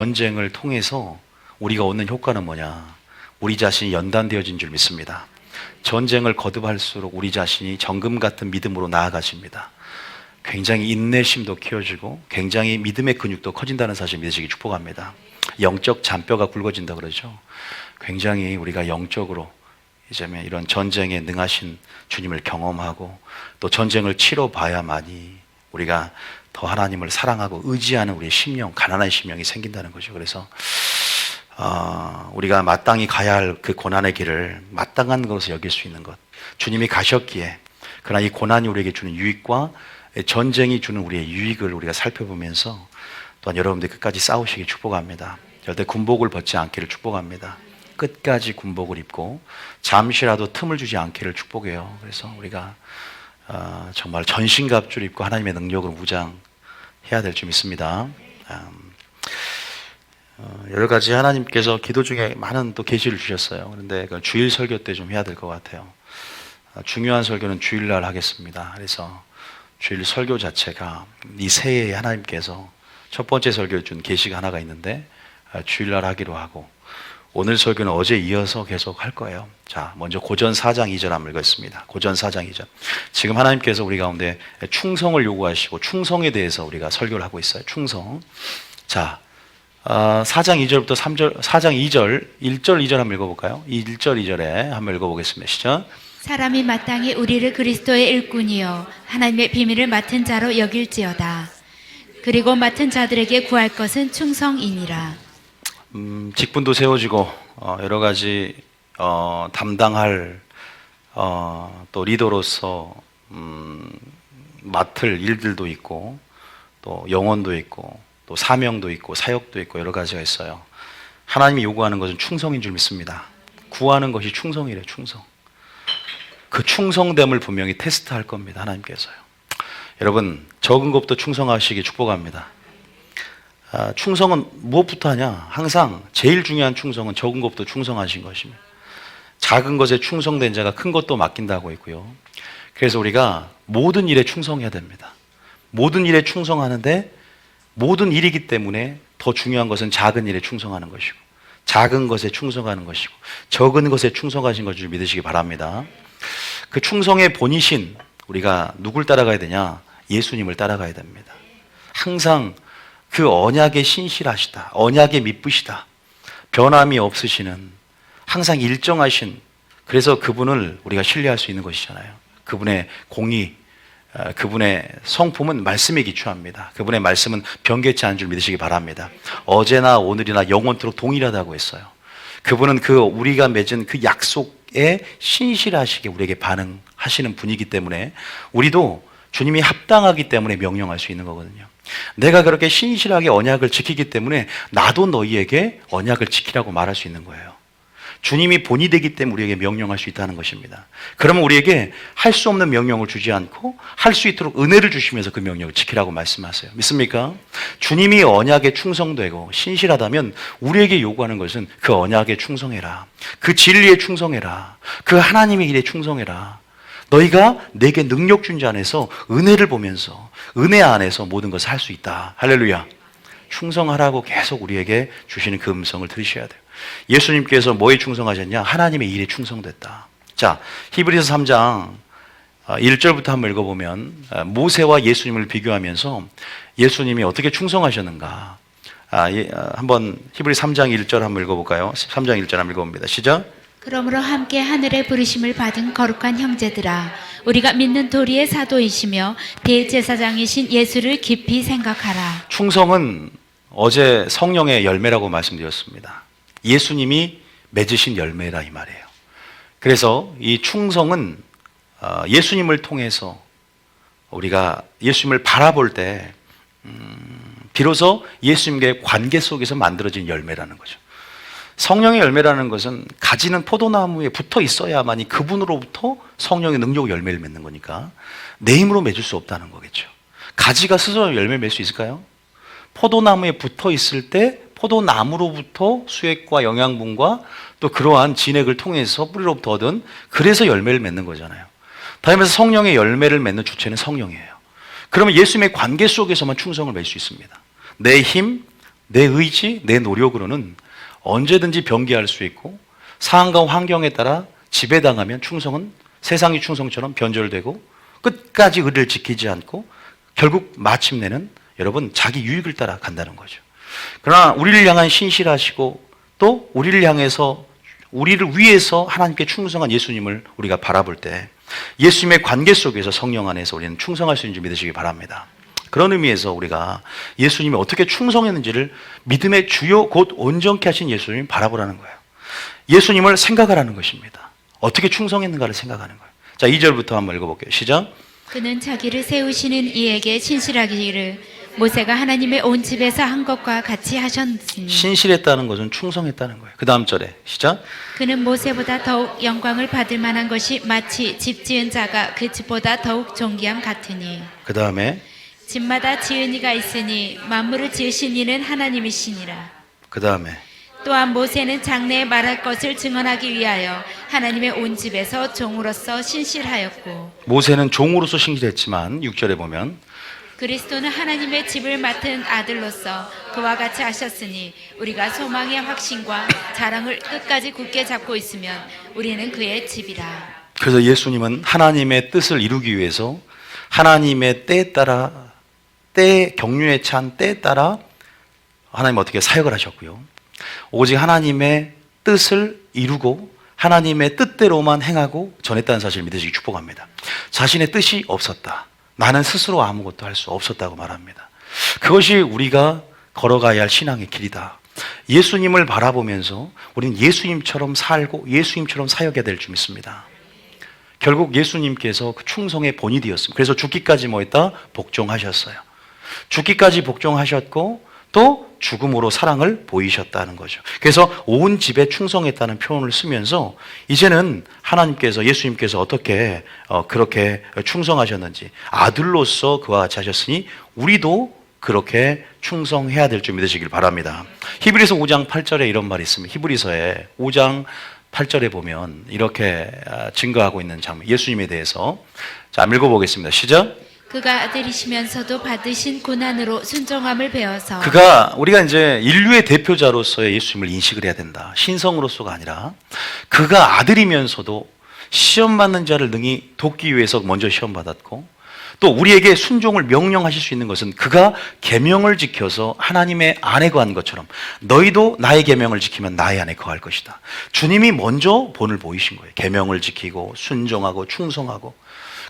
전쟁을 통해서 우리가 얻는 효과는 뭐냐? 우리 자신이 연단되어진 줄 믿습니다. 전쟁을 거듭할수록 우리 자신이 정금 같은 믿음으로 나아가십니다. 굉장히 인내심도 키워지고 굉장히 믿음의 근육도 커진다는 사실 믿으시기 축복합니다. 영적 잔뼈가 굵어진다 그러죠. 굉장히 우리가 영적으로 이제 이런 전쟁에 능하신 주님을 경험하고 또 전쟁을 치러봐야만이 우리가 더 하나님을 사랑하고 의지하는 우리의 심령, 가난한 심령이 생긴다는 거죠. 그래서 우리가 마땅히 가야 할 그 고난의 길을 마땅한 것으로 여길 수 있는 것, 주님이 가셨기에, 그러나 이 고난이 우리에게 주는 유익과 전쟁이 주는 우리의 유익을 우리가 살펴보면서 또한 여러분들이 끝까지 싸우시길 축복합니다. 절대 군복을 벗지 않기를 축복합니다. 끝까지 군복을 입고 잠시라도 틈을 주지 않기를 축복해요. 그래서 우리가 정말 전신갑주를 입고 하나님의 능력으로 무장해야 될 줄 믿습니다. 여러 가지 하나님께서 기도 중에 많은 또 계시를 주셨어요. 그런데 주일 설교 때 좀 해야 될 것 같아요. 중요한 설교는 주일날 하겠습니다. 그래서 주일 설교 자체가 이 새해에 하나님께서 첫 번째 설교를 준 계시가 하나가 있는데 주일날 하기로 하고, 오늘 설교는 어제 이어서 계속 할 거예요. 자, 먼저 고전 4장 2절 한번 읽겠습니다. 고전 4장 2절. 지금 하나님께서 우리 가운데 충성을 요구하시고 충성에 대해서 우리가 설교를 하고 있어요. 충성. 자, 4장 2절부터 3절, 4장 2절, 1절, 2절 한번 읽어볼까요? 1절, 2절에 한번 읽어보겠습니다. 시작. 사람이 마땅히 우리를 그리스도의 일꾼이요 하나님의 비밀을 맡은 자로 여길지어다. 그리고 맡은 자들에게 구할 것은 충성이니라. 직분도 세워지고 여러 가지 담당할 또 리더로서 맡을 일들도 있고 또 영혼도 있고 또 사명도 있고 사역도 있고 여러 가지가 있어요. 하나님이 요구하는 것은 충성인 줄 믿습니다. 구하는 것이 충성이래요. 충성. 그 충성됨을 분명히 테스트할 겁니다. 하나님께서요. 여러분, 적은 것부터 충성하시기 축복합니다. 충성은 무엇부터 하냐? 항상 제일 중요한 충성은 적은 것부터 충성하신 것입니다. 작은 것에 충성된 자가 큰 것도 맡긴다고 했고요. 그래서 우리가 모든 일에 충성해야 됩니다. 모든 일에 충성하는데 모든 일이기 때문에 더 중요한 것은 작은 일에 충성하는 것이고 작은 것에 충성하는 것이고 적은 것에 충성하신 것을 믿으시기 바랍니다. 그 충성의 본이신 우리가 누굴 따라가야 되냐? 예수님을 따라가야 됩니다. 항상 그 언약에 신실하시다, 언약에 미쁘시다, 변함이 없으시는 항상 일정하신, 그래서 그분을 우리가 신뢰할 수 있는 것이잖아요. 그분의 공의, 그분의 성품은 말씀에 기초합니다. 그분의 말씀은 변개치 않은 줄 믿으시기 바랍니다. 어제나 오늘이나 영원토록 동일하다고 했어요. 그분은 그 우리가 맺은 그 약속에 신실하시게 우리에게 반응하시는 분이기 때문에 우리도 주님이 합당하기 때문에 명령할 수 있는 거거든요. 내가 그렇게 신실하게 언약을 지키기 때문에 나도 너희에게 언약을 지키라고 말할 수 있는 거예요. 주님이 본이 되기 때문에 우리에게 명령할 수 있다는 것입니다. 그러면 우리에게 할 수 없는 명령을 주지 않고 할 수 있도록 은혜를 주시면서 그 명령을 지키라고 말씀하세요. 믿습니까? 주님이 언약에 충성되고 신실하다면 우리에게 요구하는 것은 그 언약에 충성해라, 그 진리에 충성해라, 그 하나님의 일에 충성해라. 너희가 내게 능력 준 자 안에서 은혜를 보면서 은혜 안에서 모든 것을 할 수 있다. 할렐루야. 충성하라고 계속 우리에게 주시는 그 음성을 들으셔야 돼요. 예수님께서 뭐에 충성하셨냐? 하나님의 일에 충성됐다. 자, 히브리서 3장 1절부터 한번 읽어보면 모세와 예수님을 비교하면서 예수님이 어떻게 충성하셨는가. 한번 히브리 3장 1절 한번 읽어볼까요? 3장 1절 한번 읽어봅니다. 시작. 그러므로 함께 하늘의 부르심을 받은 거룩한 형제들아, 우리가 믿는 도리의 사도이시며 대제사장이신 예수를 깊이 생각하라. 충성은 어제 성령의 열매라고 말씀드렸습니다. 예수님이 맺으신 열매라 이 말이에요. 그래서 이 충성은 예수님을 통해서 우리가 예수님을 바라볼 때 비로소 예수님과의 관계 속에서 만들어진 열매라는 거죠. 성령의 열매라는 것은 가지는 포도나무에 붙어 있어야만이 그분으로부터 성령의 능력의 열매를 맺는 거니까 내 힘으로 맺을 수 없다는 거겠죠. 가지가 스스로 열매를 맺을 수 있을까요? 포도나무에 붙어 있을 때 포도나무로부터 수액과 영양분과 또 그러한 진액을 통해서 뿌리로부터 얻은, 그래서 열매를 맺는 거잖아요. 다음에서 성령의 열매를 맺는 주체는 성령이에요. 그러면 예수님의 관계 속에서만 충성을 맺을 수 있습니다. 내 힘, 내 의지, 내 노력으로는 언제든지 변개할 수 있고 상황과 환경에 따라 지배당하면 충성은 세상의 충성처럼 변절되고 끝까지 의를 지키지 않고 결국 마침내는 여러분 자기 유익을 따라 간다는 거죠. 그러나 우리를 향한 신실하시고 또 우리를 향해서 우리를 위해서 하나님께 충성한 예수님을 우리가 바라볼 때 예수님의 관계 속에서 성령 안에서 우리는 충성할 수 있는 줄 믿으시기 바랍니다. 그런 의미에서 우리가 예수님이 어떻게 충성했는지를 믿음의 주요 곧 온전케 하신 예수님을 바라보라는 거예요. 예수님을 생각하라는 것입니다. 어떻게 충성했는가를 생각하는 거예요. 자, 2절부터 한번 읽어볼게요. 시작. 그는 자기를 세우시는 이에게 신실하기를 모세가 하나님의 온 집에서 한 것과 같이 하셨으니. 신실했다는 것은 충성했다는 거예요. 그 다음 절에 시작. 그는 모세보다 더욱 영광을 받을 만한 것이 마치 집 지은 자가 그 집보다 더욱 존귀함 같으니. 그 다음에 집마다 지은 이가 있으니 만물을 지으신 이는 하나님이시니라. 그 다음에 또한 모세는 장래에 말할 것을 증언하기 위하여 하나님의 온 집에서 종으로서 신실하였고. 모세는 종으로서 신실했지만 6절에 보면 그리스도는 하나님의 집을 맡은 아들로서 그와 같이 하셨으니 우리가 소망의 확신과 자랑을 끝까지 굳게 잡고 있으면 우리는 그의 집이라. 그래서 예수님은 하나님의 뜻을 이루기 위해서 하나님의 때에 따라 때의 경륜에 찬 때에 따라 하나님 어떻게 사역을 하셨고요. 오직 하나님의 뜻을 이루고 하나님의 뜻대로만 행하고 전했다는 사실을 믿으시기 축복합니다. 자신의 뜻이 없었다. 나는 스스로 아무것도 할 수 없었다고 말합니다. 그것이 우리가 걸어가야 할 신앙의 길이다. 예수님을 바라보면서 우리는 예수님처럼 살고 예수님처럼 사역해야 될 줄 믿습니다. 결국 예수님께서 그 충성의 본이 되었습니다. 그래서 죽기까지 뭐 했다? 복종하셨어요. 죽기까지 복종하셨고 또 죽음으로 사랑을 보이셨다는 거죠. 그래서 온 집에 충성했다는 표현을 쓰면서 이제는 하나님께서 예수님께서 어떻게 그렇게 충성하셨는지 아들로서 그와 같이 하셨으니 우리도 그렇게 충성해야 될 줄 믿으시길 바랍니다. 히브리서 5장 8절에 이런 말이 있습니다. 히브리서에 5장 8절에 보면 이렇게 증거하고 있는 장면, 예수님에 대해서 자, 읽어보겠습니다. 시작. 그가 아들이시면서도 받으신 고난으로 순종함을 배워서. 우리가 이제 인류의 대표자로서의 예수님을 인식을 해야 된다. 신성으로서가 아니라 그가 아들이면서도 시험 받는 자를 능히 돕기 위해서 먼저 시험 받았고 또 우리에게 순종을 명령하실 수 있는 것은 그가 계명을 지켜서 하나님의 안에 거한 것처럼 너희도 나의 계명을 지키면 나의 안에 거할 것이다. 주님이 먼저 본을 보이신 거예요. 계명을 지키고 순종하고 충성하고.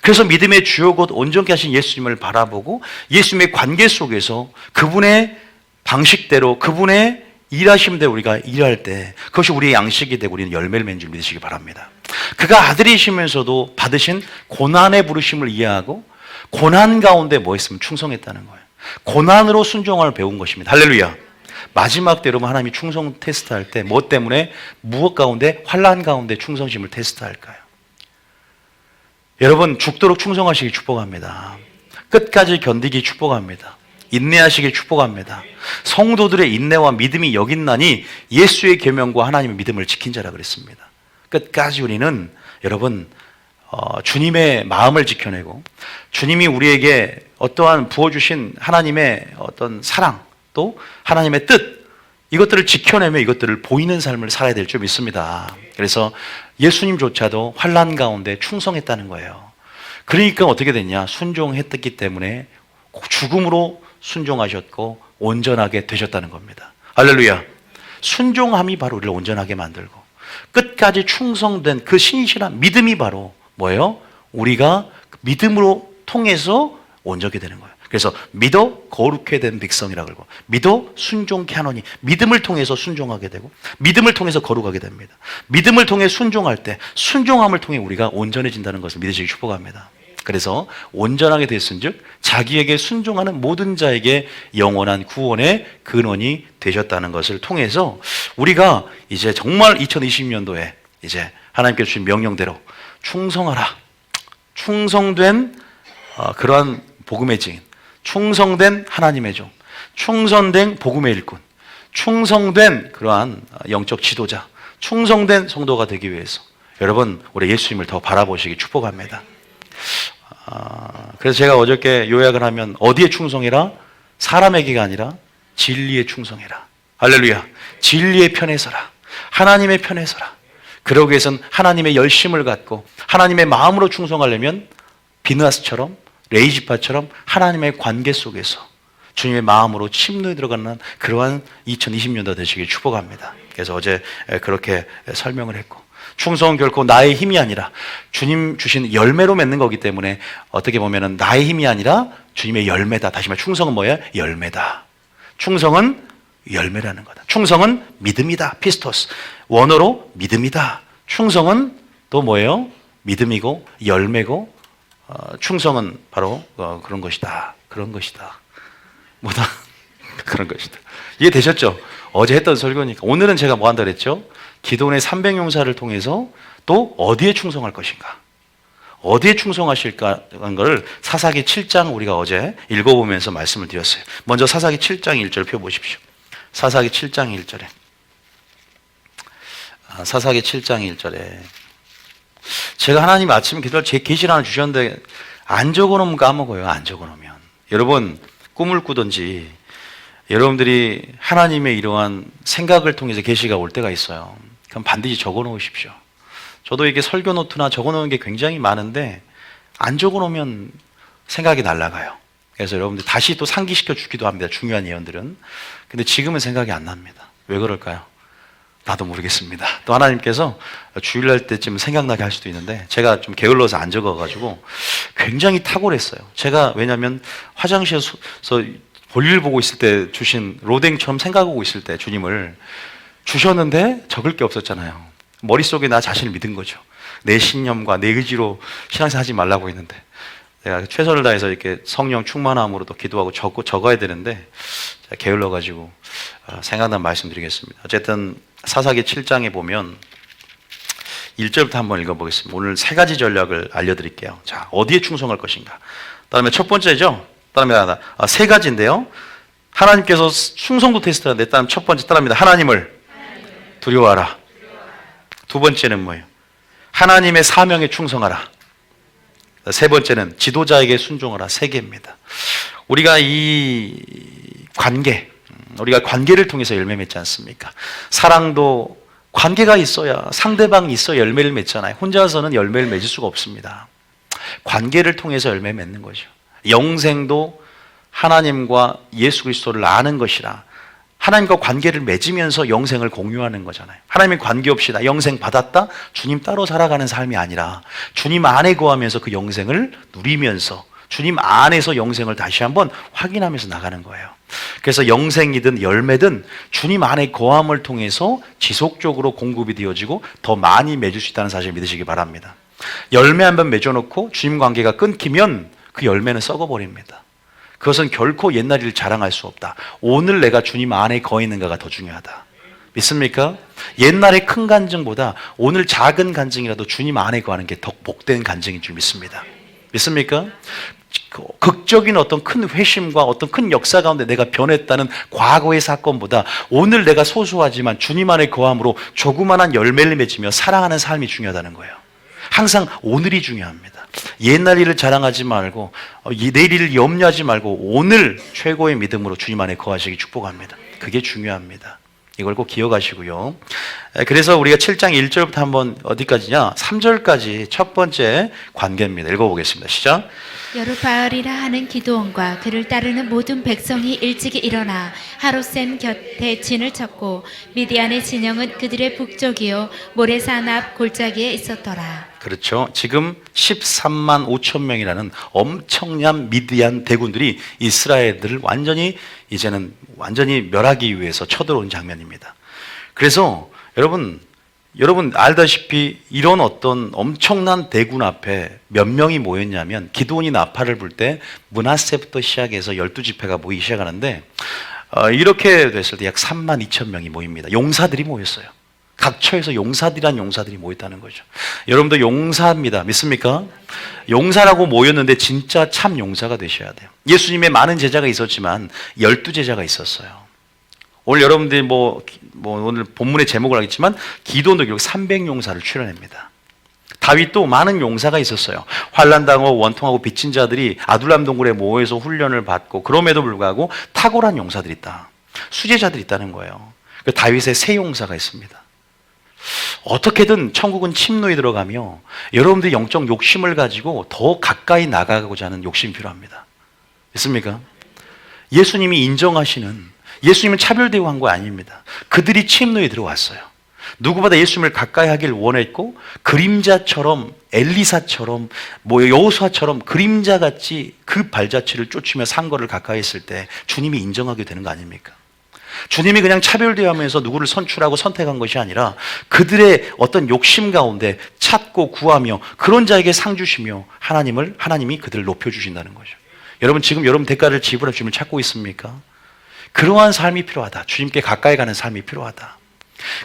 그래서 믿음의 주요 곧 온전케 하신 예수님을 바라보고 예수님의 관계 속에서 그분의 방식대로 그분의 일하심대로 우리가 일할 때 그것이 우리의 양식이 되고 우리는 열매를 맺는 줄 믿으시기 바랍니다. 그가 아들이시면서도 받으신 고난의 부르심을 이해하고 고난 가운데 뭐 했으면 충성했다는 거예요. 고난으로 순종을 배운 것입니다. 할렐루야. 마지막 때 여러분 하나님이 충성 테스트할 때 뭐 때문에 무엇 가운데 환난 가운데 충성심을 테스트할까요? 여러분 죽도록 충성하시기 축복합니다. 끝까지 견디기 축복합니다. 인내하시길 축복합니다. 성도들의 인내와 믿음이 여긴나니 예수의 계명과 하나님의 믿음을 지킨 자라 그랬습니다. 끝까지 우리는 여러분 주님의 마음을 지켜내고 주님이 우리에게 어떠한 부어주신 하나님의 어떤 사랑 또 하나님의 뜻 이것들을 지켜내며 이것들을 보이는 삶을 살아야 될 줄 믿습니다. 그래서 예수님조차도 환난 가운데 충성했다는 거예요. 그러니까 어떻게 됐냐? 순종했기 때문에 죽음으로 순종하셨고 온전하게 되셨다는 겁니다. 할렐루야. 순종함이 바로 우리를 온전하게 만들고 끝까지 충성된 그 신실한 믿음이 바로 뭐예요? 우리가 믿음으로 통해서 온전하게 되는 거예요. 그래서 믿어 거룩해 된 백성이라고 그러고 믿어 순종케 하노니 믿음을 통해서 순종하게 되고 믿음을 통해서 거룩하게 됩니다. 믿음을 통해 순종할 때 순종함을 통해 우리가 온전해진다는 것을 믿으시기 축복합니다. 그래서 온전하게 됐은즉 자기에게 순종하는 모든 자에게 영원한 구원의 근원이 되셨다는 것을 통해서 우리가 이제 정말 2020년도에 이제 하나님께서 주신 명령대로 충성하라. 충성된 그러한 복음의 증인, 충성된 하나님의 종, 충성된 복음의 일꾼, 충성된 그러한 영적 지도자, 충성된 성도가 되기 위해서 여러분 우리 예수님을 더 바라보시기 축복합니다. 그래서 제가 어저께 요약을 하면 어디에 충성해라? 사람에게가 아니라 진리에 충성해라. 할렐루야. 진리의 편에 서라. 하나님의 편에 서라. 그러기 위해선 하나님의 열심을 갖고 하나님의 마음으로 충성하려면 비느하스처럼 레이지파처럼 하나님의 관계 속에서 주님의 마음으로 침노에 들어가는 그러한 2020년도 되시길 축복합니다. 그래서 어제 그렇게 설명을 했고, 충성은 결코 나의 힘이 아니라 주님 주신 열매로 맺는 거기 때문에 어떻게 보면 나의 힘이 아니라 주님의 열매다. 다시 말해 충성은 뭐예요? 열매다. 충성은 열매라는 거다. 충성은 믿음이다. 피스토스. 원어로 믿음이다. 충성은 또 뭐예요? 믿음이고 열매고, 충성은 바로 그런 것이다. 그런 것이다. 뭐다? 그런 것이다. 이해되셨죠? 어제 했던 설교니까. 오늘은 제가 뭐 한다 그랬죠? 기도원의 300용사를 통해서 또 어디에 충성할 것인가? 어디에 충성하실까 하는 것을 사사기 7장 우리가 어제 읽어보면서 말씀을 드렸어요. 먼저 사사기 7장 1절 펴보십시오. 사사기 7장 1절에. 사사기 7장 1절에. 제가 하나님 아침 기도를 제 계시를 하나 주셨는데 안 적어놓으면 까먹어요. 안 적어놓으면. 여러분 꿈을 꾸든지 여러분들이 하나님의 이러한 생각을 통해서 계시가 올 때가 있어요. 그럼 반드시 적어놓으십시오. 저도 이게 설교 노트나 적어놓은 게 굉장히 많은데 안 적어놓으면 생각이 날아가요. 그래서 여러분들 다시 또 상기시켜 주기도 합니다. 중요한 예언들은. 근데 지금은 생각이 안 납니다. 왜 그럴까요? 나도 모르겠습니다. 또 하나님께서 주일날 때쯤 생각나게 할 수도 있는데 제가 좀 게을러서 안 적어가지고 굉장히 탁월했어요. 제가 왜냐하면 화장실에서 볼일 보고 있을 때 주신 로댕처럼 생각하고 있을 때 주님을 주셨는데 적을 게 없었잖아요. 머릿속에 나 자신을 믿은 거죠. 내 신념과 내 의지로 신앙생활 하지 말라고 했는데 내가 최선을 다해서 이렇게 성령 충만함으로도 기도하고 적어야 되는데 제가 게을러가지고 생각난 말씀드리겠습니다. 어쨌든 사사기 7장에 보면 1절부터 한번 읽어보겠습니다. 오늘 세 가지 전략을 알려드릴게요. 자, 어디에 충성할 것인가? 그다음에 첫 번째죠. 그다음에 세 가지인데요. 하나님께서 충성도 테스트를 하는데 일단 첫 번째 따라합니다. 하나님을 두려워하라. 두 번째는 뭐예요? 하나님의 사명에 충성하라. 세 번째는 지도자에게 순종하라. 세 개입니다. 우리가 이 관계, 우리가 관계를 통해서 열매 맺지 않습니까? 사랑도 관계가 있어야, 상대방이 있어야 열매를 맺잖아요. 혼자서는 열매를 맺을 수가 없습니다. 관계를 통해서 열매 맺는 거죠. 영생도 하나님과 예수 그리스도를 아는 것이라 하나님과 관계를 맺으면서 영생을 공유하는 거잖아요. 하나님의 관계 없이 나 영생 받았다? 주님 따로 살아가는 삶이 아니라 주님 안에 거하면서 그 영생을 누리면서 주님 안에서 영생을 다시 한번 확인하면서 나가는 거예요. 그래서 영생이든 열매든 주님 안에 거함을 통해서 지속적으로 공급이 되어지고 더 많이 맺을 수 있다는 사실을 믿으시기 바랍니다. 열매 한번 맺어놓고 주님 관계가 끊기면 그 열매는 썩어버립니다. 그것은 결코 옛날 일을 자랑할 수 없다. 오늘 내가 주님 안에 거해 있는가가 더 중요하다. 믿습니까? 옛날의 큰 간증보다 오늘 작은 간증이라도 주님 안에 거하는 게 더 복된 간증인 줄 믿습니다. 믿습니까? 극적인 어떤 큰 회심과 어떤 큰 역사 가운데 내가 변했다는 과거의 사건보다 오늘 내가 소소하지만 주님 안에 거함으로 조그만한 열매를 맺으며 사랑하는 삶이 중요하다는 거예요. 항상 오늘이 중요합니다. 옛날 일을 자랑하지 말고 내일 일을 염려하지 말고 오늘 최고의 믿음으로 주님 안에 거하시기 축복합니다. 그게 중요합니다. 이걸 꼭 기억하시고요. 그래서 우리가 7장 1절부터 한번 어디까지냐? 3절까지 첫 번째 관계입니다. 읽어보겠습니다. 시작. 여루바알이라 하는 기드온과 그를 따르는 모든 백성이 일찍이 일어나 하롯센 곁에 진을 쳤고 미디안의 진영은 그들의 북쪽이요 모레산 앞 골짜기에 있었더라. 그렇죠. 지금 13만 5천 명이라는 엄청난 미디안 대군들이 이스라엘들을 이제는 완전히 멸하기 위해서 쳐들어온 장면입니다. 그래서 여러분 알다시피 이런 어떤 엄청난 대군 앞에 몇 명이 모였냐면 기드온이 나팔을 불 때 므낫세부터 시작해서 12지파가 모이기 시작하는데 이렇게 됐을 때 약 3만 2천 명이 모입니다. 용사들이 모였어요. 각 처에서 용사들이란 용사들이 모였다는 거죠. 여러분도 용사입니다. 믿습니까? 용사라고 모였는데 진짜 참 용사가 되셔야 돼요. 예수님의 많은 제자가 있었지만 12제자가 있었어요. 오늘 여러분들이 오늘 본문의 제목을 알겠지만 기도원도 결국 300용사를 출연합니다. 다윗도 많은 용사가 있었어요. 환난당하고 원통하고 빚진 자들이 아둘람 동굴에 모여서 훈련을 받고 그럼에도 불구하고 탁월한 용사들이 있다. 수제자들이 있다는 거예요. 그 다윗의 세 용사가 있습니다. 어떻게든 천국은 침노에 들어가며 여러분들이 영적 욕심을 가지고 더 가까이 나가고자 하는 욕심이 필요합니다. 있습니까? 예수님이 인정하시는, 예수님은 차별 대우한 거 아닙니다. 그들이 침노에 들어왔어요. 누구보다 예수님을 가까이 하길 원했고, 그림자처럼, 엘리사처럼, 여호수아처럼 그림자같이 그 발자취를 쫓으며 상거를 가까이 했을 때 주님이 인정하게 되는 거 아닙니까? 주님이 그냥 차별대하면서 누구를 선출하고 선택한 것이 아니라 그들의 어떤 욕심 가운데 찾고 구하며 그런 자에게 상 주시며 하나님이 그들을 높여주신다는 거죠. 여러분, 지금 여러분 대가를 지불할 주님을 찾고 있습니까? 그러한 삶이 필요하다. 주님께 가까이 가는 삶이 필요하다.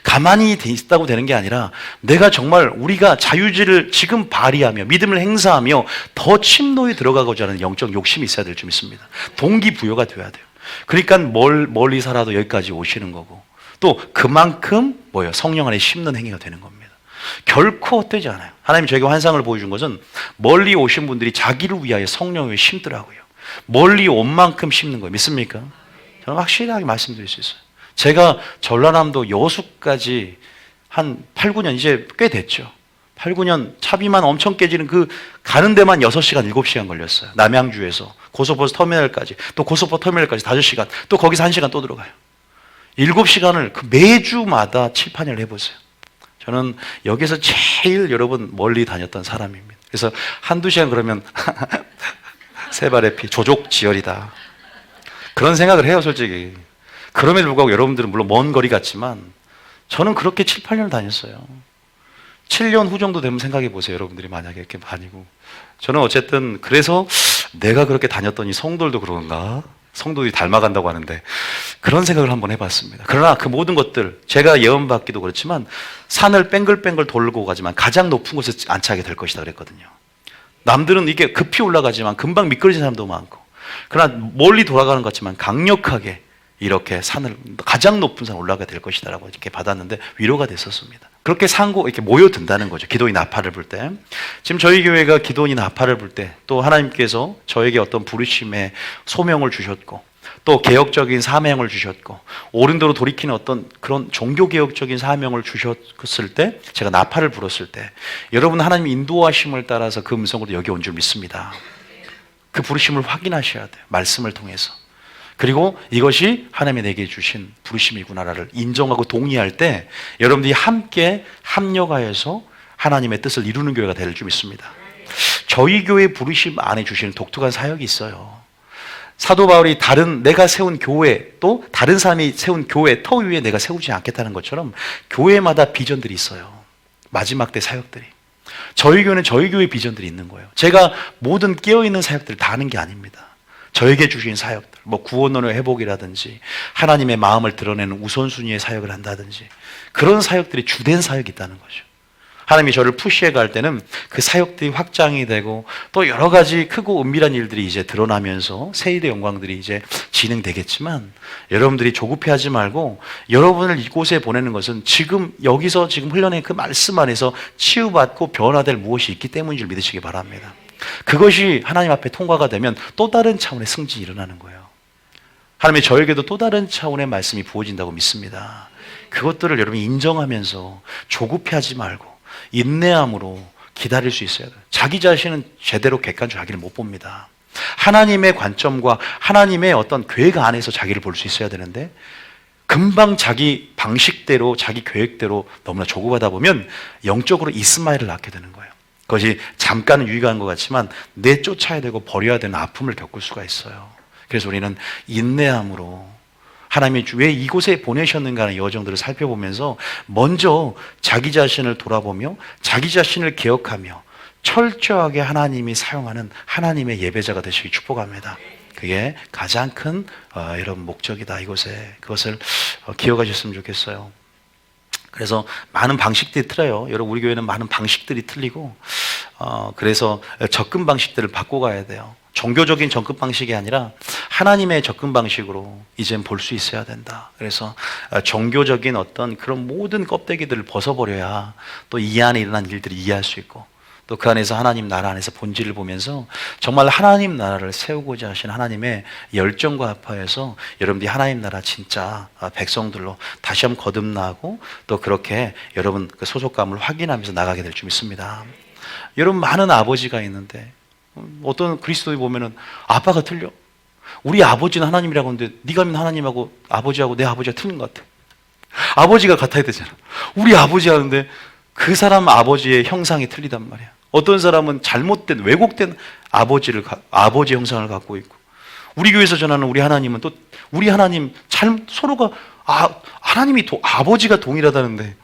가만히 있다고 되는 게 아니라 내가 정말 우리가 자유지를 지금 발휘하며 믿음을 행사하며 더 침노에 들어가고자 하는 영적 욕심이 있어야 될 줄 믿습니다. 동기부여가 돼야 돼요. 그러니까 멀리 살아도 여기까지 오시는 거고, 또 그만큼 성령 안에 심는 행위가 되는 겁니다. 결코 헛되지 않아요. 하나님이 저에게 환상을 보여준 것은 멀리 오신 분들이 자기를 위하여 성령을 심더라고요. 멀리 온 만큼 심는 거예요. 믿습니까? 저는 확실하게 말씀드릴 수 있어요. 제가 전라남도 여수까지 한 8, 9년, 이제 꽤 됐죠. 8, 9년 차비만 엄청 깨지는 그 가는 데만 6시간, 7시간 걸렸어요. 남양주에서 고속버스 터미널까지, 또 고속버스 터미널까지 5시간, 또 거기서 1시간 또 들어가요. 7시간을 그 매주마다 칠판을 해보세요. 저는 여기서 제일 여러분 멀리 다녔던 사람입니다. 그래서 한두 시간 그러면 세 발의 피, 조족지혈이다. 그런 생각을 해요, 솔직히. 그럼에도 불구하고 여러분들은 물론 먼 거리 같지만 저는 그렇게 7, 8년을 다녔어요. 7년 후 정도 되면 생각해 보세요. 여러분들이 만약에 이렇게 다니고. 저는 어쨌든 그래서 내가 그렇게 다녔더니 성도들도 그런가? 성도들이 닮아간다고 하는데 그런 생각을 한번 해봤습니다. 그러나 그 모든 것들, 제가 예언받기도 그렇지만 산을 뺑글뺑글 돌고 가지만 가장 높은 곳에 안착하게 될 것이다 그랬거든요. 남들은 이게 급히 올라가지만 금방 미끄러진 사람도 많고, 그러나 멀리 돌아가는 것 같지만 강력하게 이렇게 산을, 가장 높은 산 올라가게 될 것이다라고 이렇게 받았는데 위로가 됐었습니다. 그렇게 이렇게 모여든다는 거죠. 기도인 나팔을 불 때. 지금 저희 교회가 기도인 나팔을 불 때 또 하나님께서 저에게 어떤 부르심의 소명을 주셨고, 또 개혁적인 사명을 주셨고, 옳은 대로 돌이키는 어떤 그런 종교개혁적인 사명을 주셨을 때, 제가 나팔을 불었을 때 여러분 하나님 인도하심을 따라서 그 음성으로 여기 온 줄 믿습니다. 그 부르심을 확인하셔야 돼요. 말씀을 통해서. 그리고 이것이 하나님이 내게 주신 부르심이구나를 인정하고 동의할 때 여러분들이 함께 합력하여서 하나님의 뜻을 이루는 교회가 될 줄 믿습니다. 저희 교회 부르심 안에 주시는 독특한 사역이 있어요. 사도 바울이 내가 세운 교회, 또 다른 사람이 세운 교회 터 위에 내가 세우지 않겠다는 것처럼 교회마다 비전들이 있어요. 마지막 때 사역들이. 저희 교회는 저희 교회 비전들이 있는 거예요. 제가 모든 깨어있는 사역들을 다 하는 게 아닙니다. 저에게 주신 사역들, 구원론의 회복이라든지 하나님의 마음을 드러내는 우선순위의 사역을 한다든지 그런 사역들이 주된 사역이 있다는 거죠. 하나님이 저를 푸시해 갈 때는 그 사역들이 확장이 되고 또 여러 가지 크고 은밀한 일들이 이제 드러나면서 세일의 영광들이 이제 진행되겠지만, 여러분들이 조급해하지 말고 여러분을 이곳에 보내는 것은 여기서 흘러낸 그 말씀 안에서 치유받고 변화될 무엇이 있기 때문인 줄 믿으시기 바랍니다. 그것이 하나님 앞에 통과가 되면 또 다른 차원의 승진이 일어나는 거예요. 하나님이 저에게도 또 다른 차원의 말씀이 부어진다고 믿습니다. 그것들을 여러분이 인정하면서 조급해하지 말고 인내함으로 기다릴 수 있어야 돼요. 자기 자신은 제대로 객관적으로 자기를 못 봅니다. 하나님의 관점과 하나님의 어떤 계획 안에서 자기를 볼 수 있어야 되는데 금방 자기 방식대로 자기 계획대로 너무나 조급하다 보면 영적으로 이스마엘을 낳게 되는 거예요. 그것이 잠깐은 유익한 것 같지만 내쫓아야 되고 버려야 되는 아픔을 겪을 수가 있어요. 그래서 우리는 인내함으로 하나님이 왜 이곳에 보내셨는가 하는 여정들을 살펴보면서 먼저 자기 자신을 돌아보며 자기 자신을 기억하며 철저하게 하나님이 사용하는 하나님의 예배자가 되시기 축복합니다. 그게 가장 큰 여러분 목적이다. 이곳에 그것을 기억하셨으면 좋겠어요. 그래서 많은 방식들이 틀려요. 여러분, 우리 교회는 많은 방식들이 틀리고 그래서 접근 방식들을 바꿔가야 돼요. 종교적인 접근 방식이 아니라 하나님의 접근 방식으로 이젠 볼 수 있어야 된다. 그래서 종교적인 어떤 그런 모든 껍데기들을 벗어버려야 또 이 안에 일어난 일들을 이해할 수 있고, 또 그 안에서 하나님 나라 안에서 본질을 보면서 정말 하나님 나라를 세우고자 하신 하나님의 열정과 합하여서 여러분들이 하나님 나라 진짜 백성들로 다시 한번 거듭나고 또 그렇게 여러분 그 소속감을 확인하면서 나가게 될 줄 믿습니다. 여러분 많은 아버지가 있는데 어떤 그리스도에 보면은 아빠가 틀려. 우리 아버지는 하나님이라고 하는데 네가 믿는 하나님하고 아버지하고 내 아버지가 틀린 것 같아. 아버지가 같아야 되잖아. 우리 아버지 하는데 그 사람 아버지의 형상이 틀리단 말이야. 어떤 사람은 잘못된 왜곡된 아버지 형상을 갖고 있고, 우리 교회에서 전하는 우리 하나님은 또 우리 하나님 서로가 하나님이 아버지가 동일하다는데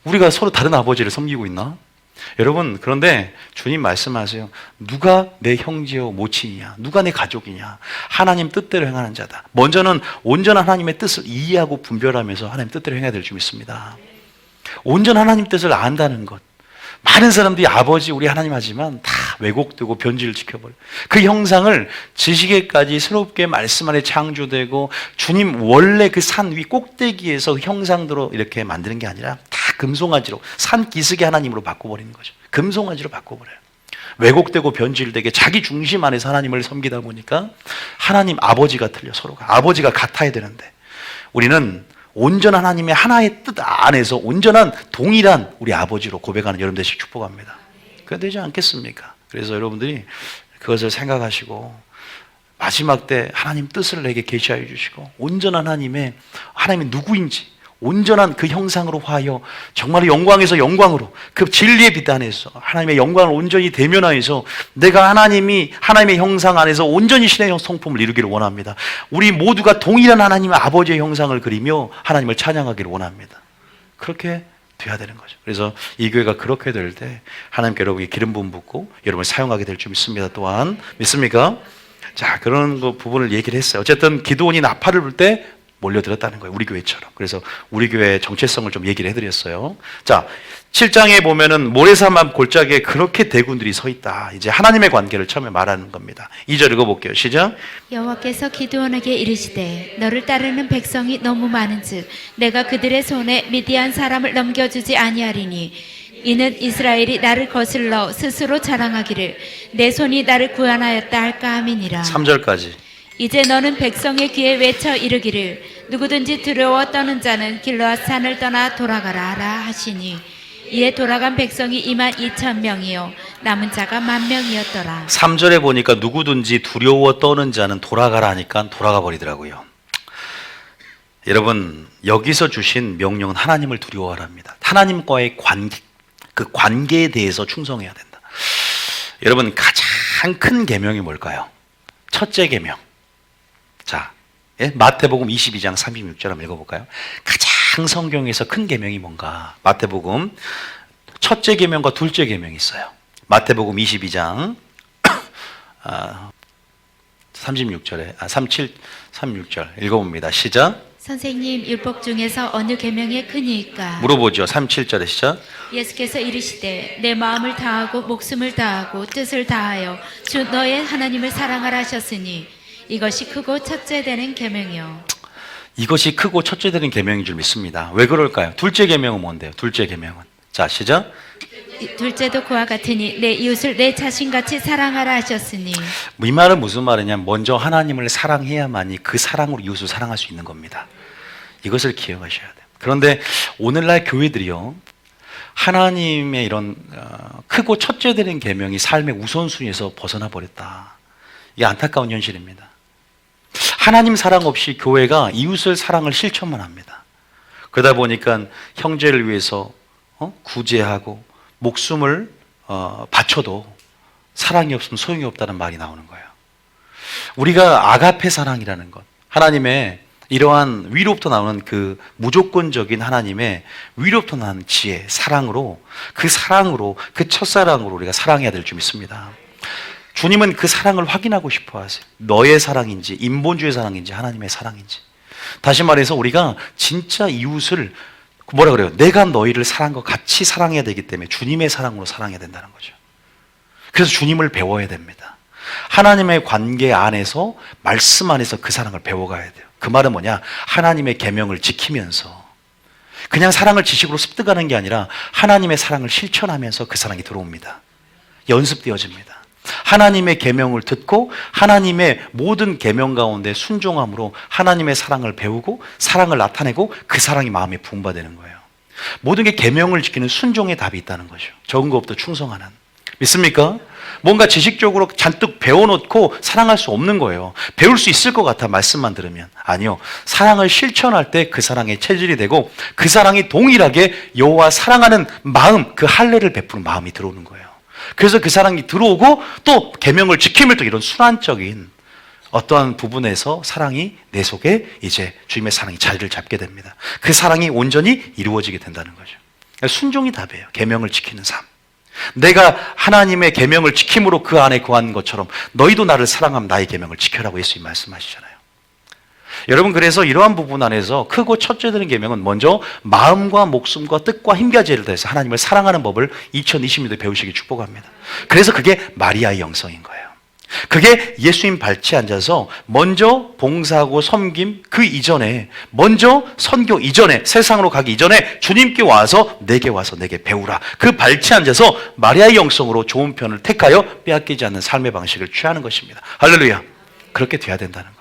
우리가 서로 다른 아버지를 섬기고 있나? 여러분, 그런데 주님 말씀하세요. 누가 내 형제요 모친이냐? 누가 내 가족이냐? 하나님 뜻대로 행하는 자다. 먼저는 온전한 하나님의 뜻을 이해하고 분별하면서 하나님 뜻대로 행해야 될 줄 믿습니다. 온전한 하나님 뜻을 안다는 것. 많은 사람들이 아버지 우리 하나님 하지만 다 왜곡되고 변질을 지켜버려요. 그 형상을 지식에까지 새롭게 말씀 안에 창조되고 주님 원래 그 산 위 꼭대기에서 형상대로 이렇게 만드는 게 아니라 다 금송아지로 산 기슭의 하나님으로 바꿔버리는 거죠. 금송아지로 바꿔버려요. 왜곡되고 변질되게 자기 중심 안에서 하나님을 섬기다 보니까 하나님 아버지가 틀려. 서로가 아버지가 같아야 되는데 우리는 온전한 하나님의 하나의 뜻 안에서 온전한 동일한 우리 아버지로 고백하는 여러분 되시길 축복합니다. 그래야 되지 않겠습니까? 그래서 여러분들이 그것을 생각하시고 마지막 때 하나님 뜻을 내게 계시하여 주시고 온전한 하나님이 누구인지 온전한 그 형상으로 화하여 정말 영광에서 영광으로 그 진리의 빛 안에서 하나님의 영광을 온전히 대면하여서 내가 하나님의 형상 안에서 온전히 신의 성품을 이루기를 원합니다. 우리 모두가 동일한 하나님의 아버지의 형상을 그리며 하나님을 찬양하기를 원합니다. 그렇게 돼야 되는 거죠. 그래서 이 교회가 그렇게 될 때 하나님께 여러분에게 기름 부음 붓고 여러분을 사용하게 될 줄 믿습니다. 또한 믿습니까? 자, 그런 그 부분을 얘기를 했어요. 어쨌든 기드온이 나팔을 불 때 몰려들었다는 거예요. 우리 교회처럼. 그래서 우리 교회의 정체성을 좀 얘기를 해드렸어요. 자, 7장에 보면은 모래사막 골짜기에 그렇게 대군들이 서 있다. 이제 하나님의 관계를 처음에 말하는 겁니다. 2절 읽어볼게요. 시작. 여호와께서 기드온에게 이르시되 너를 따르는 백성이 너무 많은즉 내가 그들의 손에 미디안 사람을 넘겨주지 아니하리니 이는 이스라엘이 나를 거슬러 스스로 자랑하기를 내 손이 나를 구원하였다 할까 함이니라. 3절까지. 이제 너는 백성의 귀에 외쳐 이르기를 누구든지 두려워 떠는 자는 길르앗 산을 떠나 돌아가라 하라 하시니 이에 돌아간 백성이 22,000명이요 남은 자가 10,000명이었더라. 3절에 보니까 누구든지 두려워 떠는 자는 돌아가라 하니까 돌아가 버리더라고요. 여러분, 여기서 주신 명령은 하나님을 두려워하랍니다. 하나님과의 그 관계에 대해서 충성해야 된다. 여러분, 가장 큰 계명이 뭘까요? 첫째 계명. 자, 마태복음 22장 36절 한번 읽어볼까요? 가장 성경에서 큰 계명이 뭔가? 마태복음 첫째 계명과 둘째 계명이 있어요. 마태복음 22장 36절 읽어봅니다. 시작. 선생님, 율법 중에서 어느 계명이 크니까? 물어보죠. 37절에 시작. 예수께서 이르시되 내 마음을 다하고 목숨을 다하고 뜻을 다하여 주 너의 하나님을 사랑하라 하셨으니 이것이 크고 첫째 되는 계명이요. 이것이 크고 첫째 되는 계명인 줄 믿습니다. 왜 그럴까요? 둘째 계명은 뭔데요? 둘째 계명은. 자, 시작. 둘째도 그와 같으니 내 이웃을 내 자신같이 사랑하라 하셨으니. 이 말은 무슨 말이냐면 먼저 하나님을 사랑해야만이 그 사랑으로 이웃을 사랑할 수 있는 겁니다. 이것을 기억하셔야 돼요. 그런데 오늘날 교회들이요, 하나님의 이런 크고 첫째 되는 계명이 삶의 우선순위에서 벗어나 버렸다. 이게 안타까운 현실입니다. 하나님 사랑 없이 교회가 이웃을 사랑을 실천만 합니다. 그러다 보니까 형제를 위해서 구제하고 목숨을 바쳐도 사랑이 없으면 소용이 없다는 말이 나오는 거예요. 우리가 아가페 사랑이라는 것, 하나님의 이러한 위로부터 나오는 그 무조건적인 하나님의 위로부터 나는 지혜, 사랑으로 그 첫사랑으로 우리가 사랑해야 될 줄 믿습니다. 주님은 그 사랑을 확인하고 싶어 하세요. 너의 사랑인지 인본주의 사랑인지 하나님의 사랑인지. 다시 말해서 우리가 진짜 이웃을 뭐라 그래요? 내가 너희를 사랑한 것 같이 사랑해야 되기 때문에 주님의 사랑으로 사랑해야 된다는 거죠. 그래서 주님을 배워야 됩니다. 하나님의 관계 안에서 말씀 안에서 그 사랑을 배워가야 돼요. 그 말은 뭐냐? 하나님의 계명을 지키면서 그냥 사랑을 지식으로 습득하는 게 아니라 하나님의 사랑을 실천하면서 그 사랑이 들어옵니다. 연습되어집니다. 하나님의 계명을 듣고 하나님의 모든 계명 가운데 순종함으로 하나님의 사랑을 배우고 사랑을 나타내고 그 사랑이 마음에 부음받는 거예요. 모든 게 계명을 지키는 순종의 답이 있다는 거죠. 적은 것부터 충성하는. 믿습니까? 뭔가 지식적으로 잔뜩 배워놓고 사랑할 수 없는 거예요. 배울 수 있을 것 같아 말씀만 들으면. 아니요. 사랑을 실천할 때 그 사랑의 체질이 되고 그 사랑이 동일하게 여호와 사랑하는 마음, 그 할례를 베푸는 마음이 들어오는 거예요. 그래서 그 사랑이 들어오고 또 계명을 지킴을 또 이런 순환적인 어떠한 부분에서 사랑이 내 속에 이제 주님의 사랑이 자리를 잡게 됩니다. 그 사랑이 온전히 이루어지게 된다는 거죠. 순종이 답이에요. 계명을 지키는 삶. 내가 하나님의 계명을 지킴으로 그 안에 거한 것처럼 너희도 나를 사랑하면 나의 계명을 지켜라고 예수님 말씀하시잖아요. 여러분, 그래서 이러한 부분 안에서 크고 첫째 되는 계명은 먼저 마음과 목숨과 뜻과 힘과 지혜를 다해서 하나님을 사랑하는 법을 2020년도에 배우시기 축복합니다. 그래서 그게 마리아의 영성인 거예요. 그게 예수님 발치에 앉아서 먼저 봉사하고 섬김 그 이전에, 먼저 선교 이전에, 세상으로 가기 이전에 주님께 와서 내게 배우라. 그 발치에 앉아서 마리아의 영성으로 좋은 편을 택하여 빼앗기지 않는 삶의 방식을 취하는 것입니다. 할렐루야. 그렇게 돼야 된다는 거죠.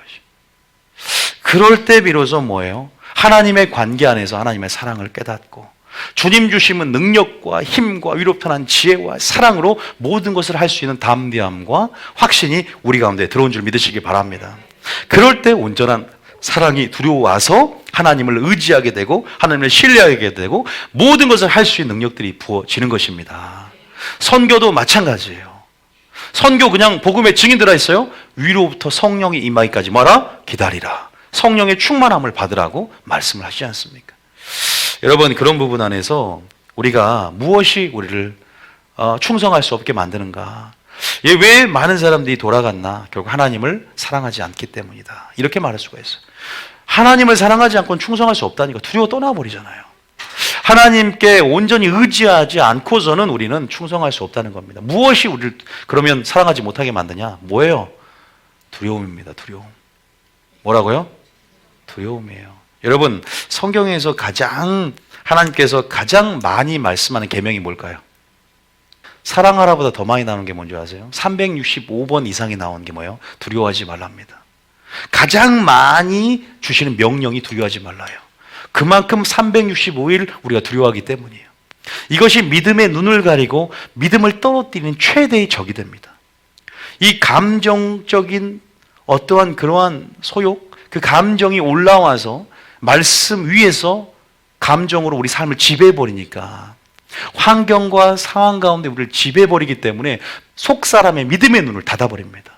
그럴 때 비로소 뭐예요? 하나님의 관계 안에서 하나님의 사랑을 깨닫고 주님 주심은 능력과 힘과 위로편한 지혜와 사랑으로 모든 것을 할 수 있는 담대함과 확신이 우리 가운데 들어온 줄 믿으시기 바랍니다. 그럴 때 온전한 사랑이 두려워와서 하나님을 의지하게 되고 하나님을 신뢰하게 되고 모든 것을 할 수 있는 능력들이 부어지는 것입니다. 선교도 마찬가지예요. 선교 그냥 복음의 증인들아 있어요. 위로부터 성령이 임하기까지 뭐라? 기다리라. 성령의 충만함을 받으라고 말씀을 하시지 않습니까? 여러분, 그런 부분 안에서 우리가 무엇이 우리를 충성할 수 없게 만드는가? 왜 많은 사람들이 돌아갔나? 결국 하나님을 사랑하지 않기 때문이다. 이렇게 말할 수가 있어요. 하나님을 사랑하지 않고는 충성할 수 없다니까. 두려워 떠나버리잖아요. 하나님께 온전히 의지하지 않고서는 우리는 충성할 수 없다는 겁니다. 무엇이 우리를 그러면 사랑하지 못하게 만드냐? 뭐예요? 두려움입니다. 두려움. 뭐라고요? 두려움이에요. 여러분, 성경에서 하나님께서 가장 많이 말씀하는 계명이 뭘까요? 사랑하라보다 더 많이 나오는 게 뭔지 아세요? 365번 이상이 나오는 게 뭐예요? 두려워하지 말랍니다. 가장 많이 주시는 명령이 두려워하지 말라요. 그만큼 365일 우리가 두려워하기 때문이에요. 이것이 믿음의 눈을 가리고 믿음을 떨어뜨리는 최대의 적이 됩니다. 이 감정적인 어떠한 그러한 소욕, 그 감정이 올라와서 말씀 위에서 감정으로 우리 삶을 지배해버리니까 환경과 상황 가운데 우리를 지배해버리기 때문에 속사람의 믿음의 눈을 닫아버립니다.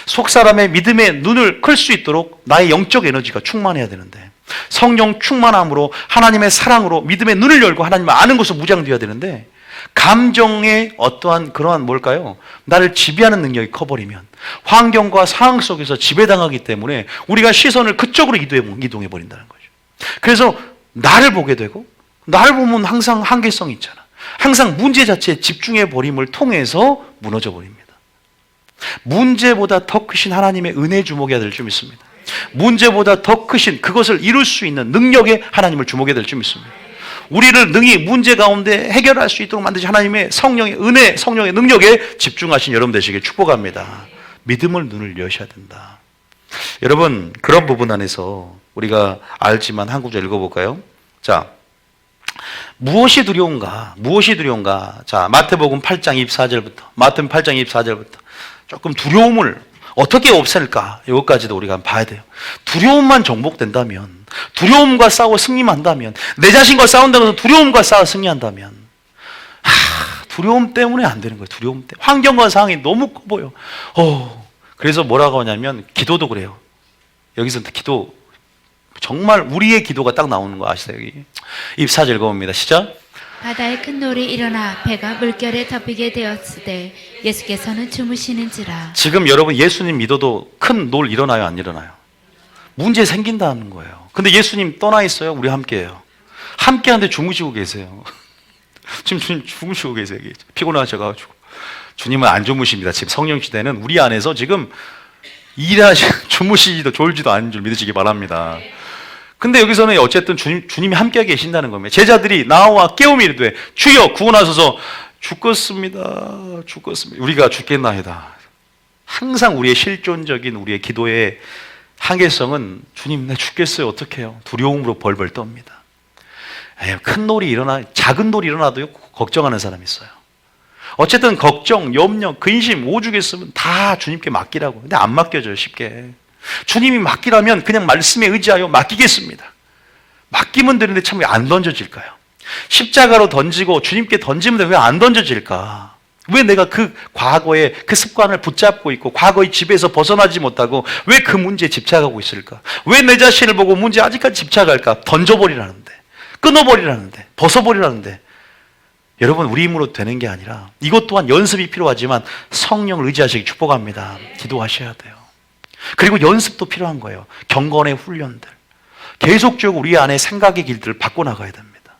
속사람의 믿음의 눈을 클 수 있도록 나의 영적 에너지가 충만해야 되는데 성령 충만함으로 하나님의 사랑으로 믿음의 눈을 열고 하나님을 아는 것으로 무장되어야 되는데 감정의 어떠한 그러한 뭘까요? 나를 지배하는 능력이 커버리면 환경과 상황 속에서 지배당하기 때문에 우리가 시선을 그쪽으로 이동해 버린다는 거죠. 그래서 나를 보게 되고 나를 보면 항상 한계성이 있잖아. 항상 문제 자체에 집중해 버림을 통해서 무너져 버립니다. 문제보다 더 크신 하나님의 은혜 주목해야 될 줄 믿습니다. 문제보다 더 크신 그것을 이룰 수 있는 능력에 하나님을 주목해야 될 줄 믿습니다. 우리를 능히 문제 가운데 해결할 수 있도록 만드신 하나님의 성령의 은혜, 성령의 능력에 집중하신 여러분 되시길 축복합니다. 믿음을 눈을 여셔야 된다. 여러분, 그런 부분 안에서 우리가 알지만 한 구절 읽어볼까요? 자, 무엇이 두려운가? 무엇이 두려운가? 자, 마태복음 8장 24절부터 마태복음 8장 24절부터 조금 두려움을 어떻게 없앨까? 이것까지도 우리가 봐야 돼요. 두려움만 정복된다면, 두려움과 싸워 승리한다면, 내 자신과 싸운다고 해서 두려움과 싸워 승리한다면, 두려움 때문에 안 되는 거예요. 두려움 때문에. 환경과 상황이 너무 커 보여. 그래서 뭐라고 하냐면, 기도도 그래요. 여기서 기도, 정말 우리의 기도가 딱 나오는 거 아시죠? 여기 24절 읽어봅니다. 시작. 바다의 큰 놀이 일어나 배가 물결에 덮이게 되었을 때 예수께서는 주무시는지라. 지금 여러분 예수님 믿어도 큰 놀 일어나요, 안 일어나요? 문제 생긴다는 거예요. 근데 예수님 떠나 있어요? 우리 함께해요. 함께하는데 주무시고 계세요. 지금 주님 주무시고 계세요. 피곤하셔가지고. 주님은 안 주무십니다. 지금 성령 시대는 우리 안에서 지금 주무시지도 졸지도 않은 줄 믿으시기 바랍니다. 근데 여기서는 어쨌든 주님이 함께 계신다는 겁니다. 제자들이 나와 깨우며 이르되 주여 구원하소서 죽겠습니다. 죽겠습니다. 우리가 죽겠나이다. 항상 우리의 실존적인 우리의 기도의 한계성은 주님 나 죽겠어요. 어떡해요? 두려움으로 벌벌 떱니다. 큰 놀이 작은 놀이 일어나도 걱정하는 사람이 있어요. 어쨌든 걱정, 염려, 근심, 오죽했으면 다 주님께 맡기라고. 근데 안 맡겨져요, 쉽게. 주님이 맡기라면 그냥 말씀에 의지하여 맡기겠습니다. 맡기면 되는데 참 왜 안 던져질까요? 십자가로 던지고 주님께 던지면 돼. 왜 안 던져질까? 왜 내가 그 과거의 그 습관을 붙잡고 있고 과거의 집에서 벗어나지 못하고 왜 그 문제에 집착하고 있을까? 왜 내 자신을 보고 문제에 아직까지 집착할까? 던져버리라는데, 끊어버리라는데, 벗어버리라는데. 여러분, 우리 힘으로 되는 게 아니라 이것 또한 연습이 필요하지만 성령을 의지하시기 축복합니다. 기도하셔야 돼요. 그리고 연습도 필요한 거예요. 경건의 훈련들. 계속적으로 우리 안에 생각의 길들을 바꿔나가야 됩니다.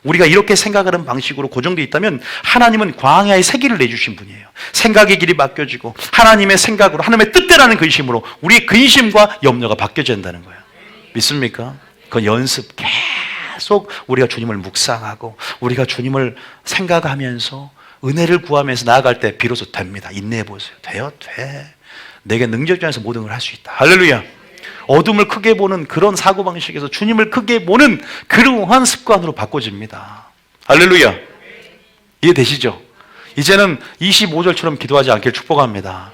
우리가 이렇게 생각하는 방식으로 고정되어 있다면 하나님은 광야의 새 길을 내주신 분이에요. 생각의 길이 바뀌어지고 하나님의 생각으로, 하나님의 뜻대로라는 근심으로 우리의 근심과 염려가 바뀌어져야 한다는 거예요. 믿습니까? 그 연습 계속 우리가 주님을 묵상하고 우리가 주님을 생각하면서 은혜를 구하면서 나아갈 때 비로소 됩니다. 인내해 보세요. 돼요? 돼. 내게 능력자 안에서 모든 걸 할 수 있다. 할렐루야. 어둠을 크게 보는 그런 사고방식에서 주님을 크게 보는 그러한 습관으로 바꿔집니다. 할렐루야. 이해되시죠? 이제는 25절처럼 기도하지 않길 축복합니다.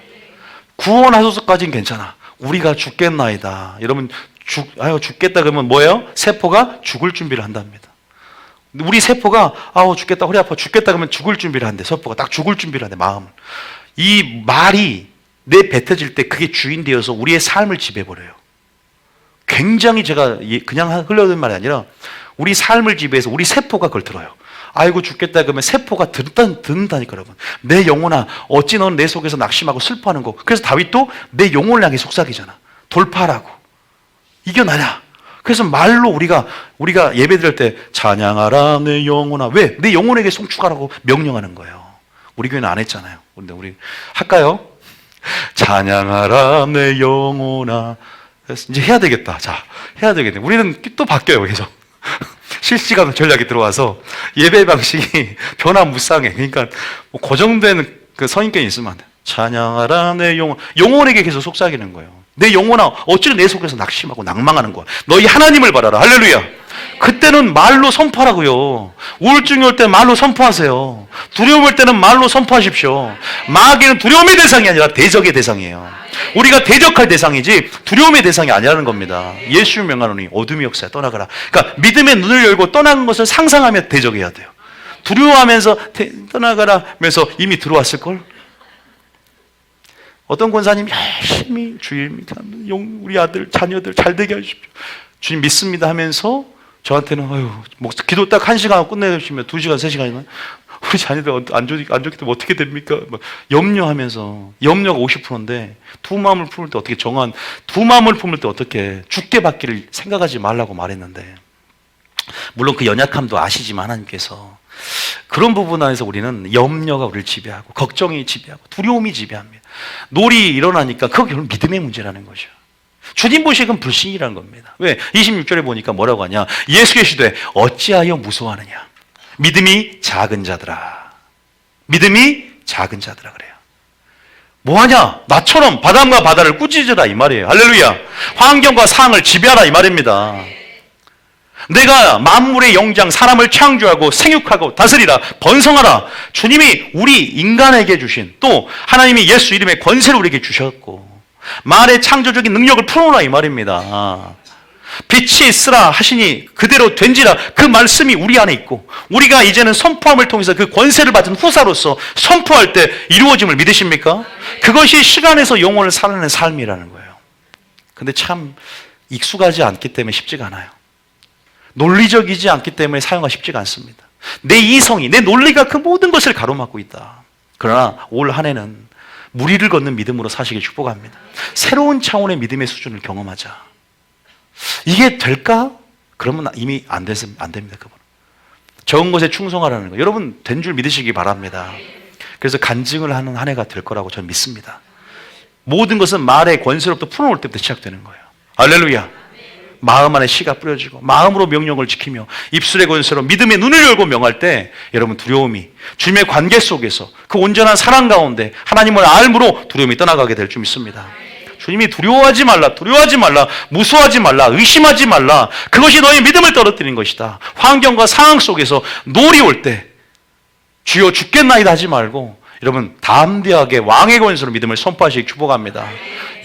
구원하소서까지는 괜찮아. 우리가 죽겠나이다. 여러분, 죽겠다 그러면 뭐예요? 세포가 죽을 준비를 한답니다. 우리 세포가 죽겠다, 허리 아파 죽겠다 그러면 죽을 준비를 한대. 세포가 딱 죽을 준비를 한대, 마음을. 이 말이 내 뱉어질 때 그게 주인 되어서 우리의 삶을 지배해버려요. 굉장히 제가 그냥 흘려는 말이 아니라 우리 삶을 지배해서 우리 세포가 그걸 들어요. 아이고 죽겠다 그러면 세포가 듣는다니까 여러분. 내 영혼아 어찌 너는 내 속에서 낙심하고 슬퍼하는 거. 그래서 다윗도 내 영혼을 향해 속삭이잖아. 돌파하라고. 이겨나냐. 그래서 말로 우리가 예배 드릴 때 찬양하라 내 영혼아. 왜? 내 영혼에게 송축하라고 명령하는 거예요. 우리 교회는 안 했잖아요. 근데 우리 할까요? 찬양하라 내 영혼아. 이제 해야 되겠다. 자, 해야 되겠네. 우리는 또 바뀌어요, 계속. 실시간 전략이 들어와서 예배 방식이 변화무쌍해. 그러니까 뭐 고정된 그 선입견이 있으면 안 돼. 찬양하라 내 영혼. 영혼에게 계속 속삭이는 거예요. 내 영혼아, 어찌나 내 속에서 낙심하고 낭망하는 거야. 너희 하나님을 바라라. 할렐루야. 그때는 말로 선포하라고요. 우울증이 올 때 말로 선포하세요. 두려움 올 때는 말로 선포하십시오. 마귀는 두려움의 대상이 아니라 대적의 대상이에요. 우리가 대적할 대상이지 두려움의 대상이 아니라는 겁니다. 예수 명하노니 어둠의 역사에 떠나가라. 그러니까 믿음의 눈을 열고 떠나는 것을 상상하며 대적해야 돼요. 두려워하면서 떠나가라 하면서 이미 들어왔을걸? 어떤 권사님 열심히 주일 우리 아들 자녀들 잘 되게 하십시오. 주님 믿습니다 하면서 저한테는 기도 딱 1시간 하고 끝내주시면 2시간 3시간이면 우리 자녀들 안 좋게 되면 어떻게 됩니까? 염려하면서 염려가 50%인데 두 마음을 품을 때 어떻게 두 마음을 품을 때 어떻게 죽게 받기를 생각하지 말라고 말했는데 물론 그 연약함도 아시지만 하나님께서 그런 부분 안에서 우리는 염려가 우리를 지배하고 걱정이 지배하고 두려움이 지배합니다. 놀이 일어나니까 그거 결국 믿음의 문제라는 거죠. 주님 보시기에 그건 불신이라는 겁니다. 왜? 26절에 보니까 뭐라고 하냐? 예수 계시되 어찌하여 무서워하느냐? 믿음이 작은 자들아. 믿음이 작은 자들아 그래요. 뭐하냐? 나처럼 바람과 바다를 꾸짖으라 이 말이에요. 할렐루야. 환경과 상황을 지배하라 이 말입니다. 내가 만물의 영장 사람을 창조하고 생육하고 다스리라 번성하라. 주님이 우리 인간에게 주신 또 하나님이 예수 이름의 권세를 우리에게 주셨고 말의 창조적인 능력을 풀어놓으라 이 말입니다. 빛이 있으라 하시니 그대로 된지라. 그 말씀이 우리 안에 있고 우리가 이제는 선포함을 통해서 그 권세를 받은 후사로서 선포할 때 이루어짐을 믿으십니까? 그것이 시간에서 영혼을 살아내는 삶이라는 거예요. 근데 참 익숙하지 않기 때문에 쉽지가 않아요. 논리적이지 않기 때문에 사용하기 쉽지가 않습니다. 내 이성이, 내 논리가 그 모든 것을 가로막고 있다. 그러나 올 한 해는 무리를 걷는 믿음으로 사시길 축복합니다. 새로운 차원의 믿음의 수준을 경험하자. 이게 될까? 그러면 이미 안 됩니다. 그분. 적은 것에 충성하라는 거. 여러분 된 줄 믿으시기 바랍니다. 그래서 간증을 하는 한 해가 될 거라고 저는 믿습니다. 모든 것은 말의 권세로부터 풀어놓을 때부터 시작되는 거예요. 할렐루야. 마음 안에 씨가 뿌려지고 마음으로 명령을 지키며 입술의 권세로 믿음의 눈을 열고 명할 때 여러분 두려움이 주님의 관계 속에서 그 온전한 사랑 가운데 하나님을 알므로 두려움이 떠나가게 될 줄 믿습니다. 주님이 두려워하지 말라, 두려워하지 말라, 무서워하지 말라, 의심하지 말라. 그것이 너의 믿음을 떨어뜨리는 것이다. 환경과 상황 속에서 노리 올 때 주여 죽겠나이다 하지 말고 여러분 담대하게 왕의 권세로 믿음을 선포하시기 축복합니다.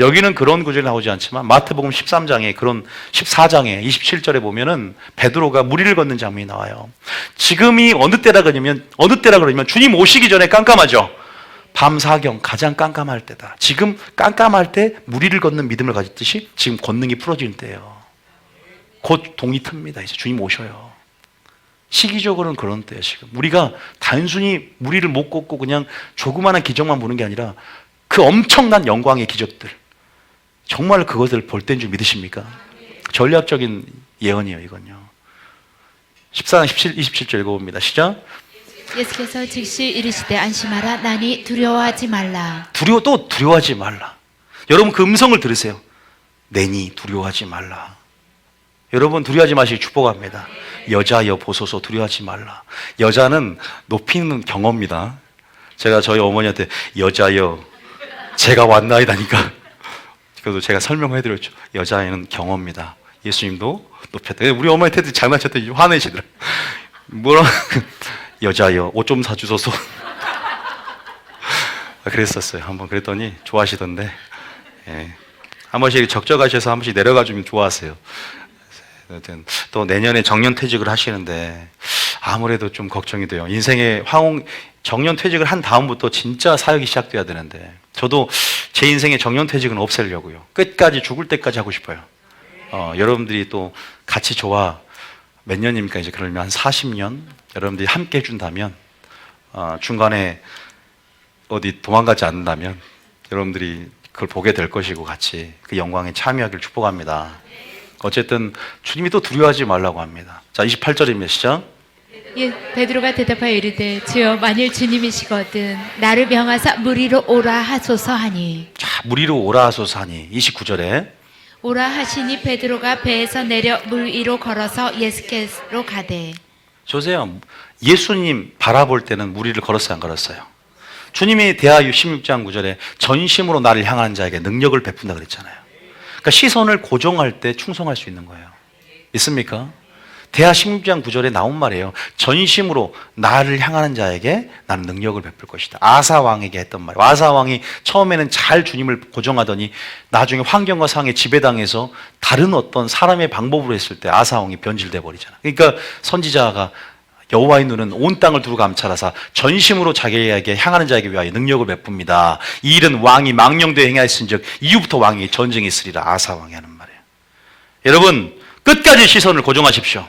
여기는 그런 구절이 나오지 않지만 마태복음 13장에 그런 14장에 27절에 보면은 베드로가 무리를 걷는 장면이 나와요. 지금이 어느 때라 그러냐면 주님 오시기 전에 깜깜하죠. 밤사경 가장 깜깜할 때다. 지금 깜깜할 때 무리를 걷는 믿음을 가졌듯이 지금 권능이 풀어지는 때예요. 곧 동이 틉니다. 이제 주님 오셔요. 시기적으로는 그런 때예요. 지금 우리가 단순히 무리를 못 걷고 그냥 조그마한 기적만 보는 게 아니라 그 엄청난 영광의 기적들, 정말 그것을 볼 때인 줄 믿으십니까? 전략적인 예언이에요. 이건요. 14장 27절 읽어봅니다. 시작. 예수께서 즉시 이르시되 안심하라. 나니 두려워하지 말라. 두려워하지 말라. 여러분 그 음성을 들으세요. 내니 두려워하지 말라. 여러분 두려워하지 마시기 축복합니다. 여자여 보소서 두려워하지 말라. 여자는 높이는 경어입니다. 제가 저희 어머니한테 여자여 제가 왔나이다니까 그래도 제가 설명해드렸죠. 여자애는 경어입니다. 예수님도 높였다. 우리 어머니한테 장난쳤더니 화내시더라. 뭐라 여자여 옷 좀 사주소서. 그랬었어요. 한번 그랬더니 좋아하시던데 예. 한 번씩 적적하셔서 한 번씩 내려가주면 좋아하세요. 또 내년에 정년퇴직을 하시는데 아무래도 좀 걱정이 돼요. 인생의 정년퇴직을 한 다음부터 진짜 사역이 시작돼야 되는데 저도 제 인생의 정년퇴직은 없애려고요. 끝까지 죽을 때까지 하고 싶어요. 여러분들이 또 같이 몇 년입니까? 이제 그러면 한 40년 여러분들이 함께 해준다면 중간에 어디 도망가지 않는다면 여러분들이 그걸 보게 될 것이고 같이 그 영광에 참여하기를 축복합니다. 어쨌든 주님이 또 두려워하지 말라고 합니다. 자, 28절입니다. 시작. 베드로가 대답하여 이르되 주여 만일 주님이시거든 나를 명하사 무리로 오라 하소서 하니. 자, 무리로 오라 하소서 하니. 29절에 오라 하시니 베드로가 배에서 내려 물 위로 걸어서 예수께로 가되. 보세요. 예수님 바라볼 때는 무리를 걸었어요, 안 걸었어요? 주님이 대하유 16장 9절에 전심으로 나를 향하는 자에게 능력을 베푼다 그랬잖아요. 그러니까 시선을 고정할 때 충성할 수 있는 거예요. 있습니까? 대하 16장 9절에 나온 말이에요. 전심으로 나를 향하는 자에게 나는 능력을 베풀 것이다. 아사 왕에게 했던 말이에요. 아사 왕이 처음에는 잘 주님을 고정하더니 나중에 환경과 상황에 지배당해서 다른 어떤 사람의 방법으로 했을 때 아사 왕이 변질돼 버리잖아요. 그러니까 선지자가 여호와의 눈은 온 땅을 두루 감찰하사 전심으로 자기에게 향하는 자에게 위하여 능력을 베풉니다. 이 일은 왕이 망령되어 행하였은즉 이후부터 왕이 전쟁이 있으리라. 아사 왕이 하는 말이에요. 여러분 끝까지 시선을 고정하십시오.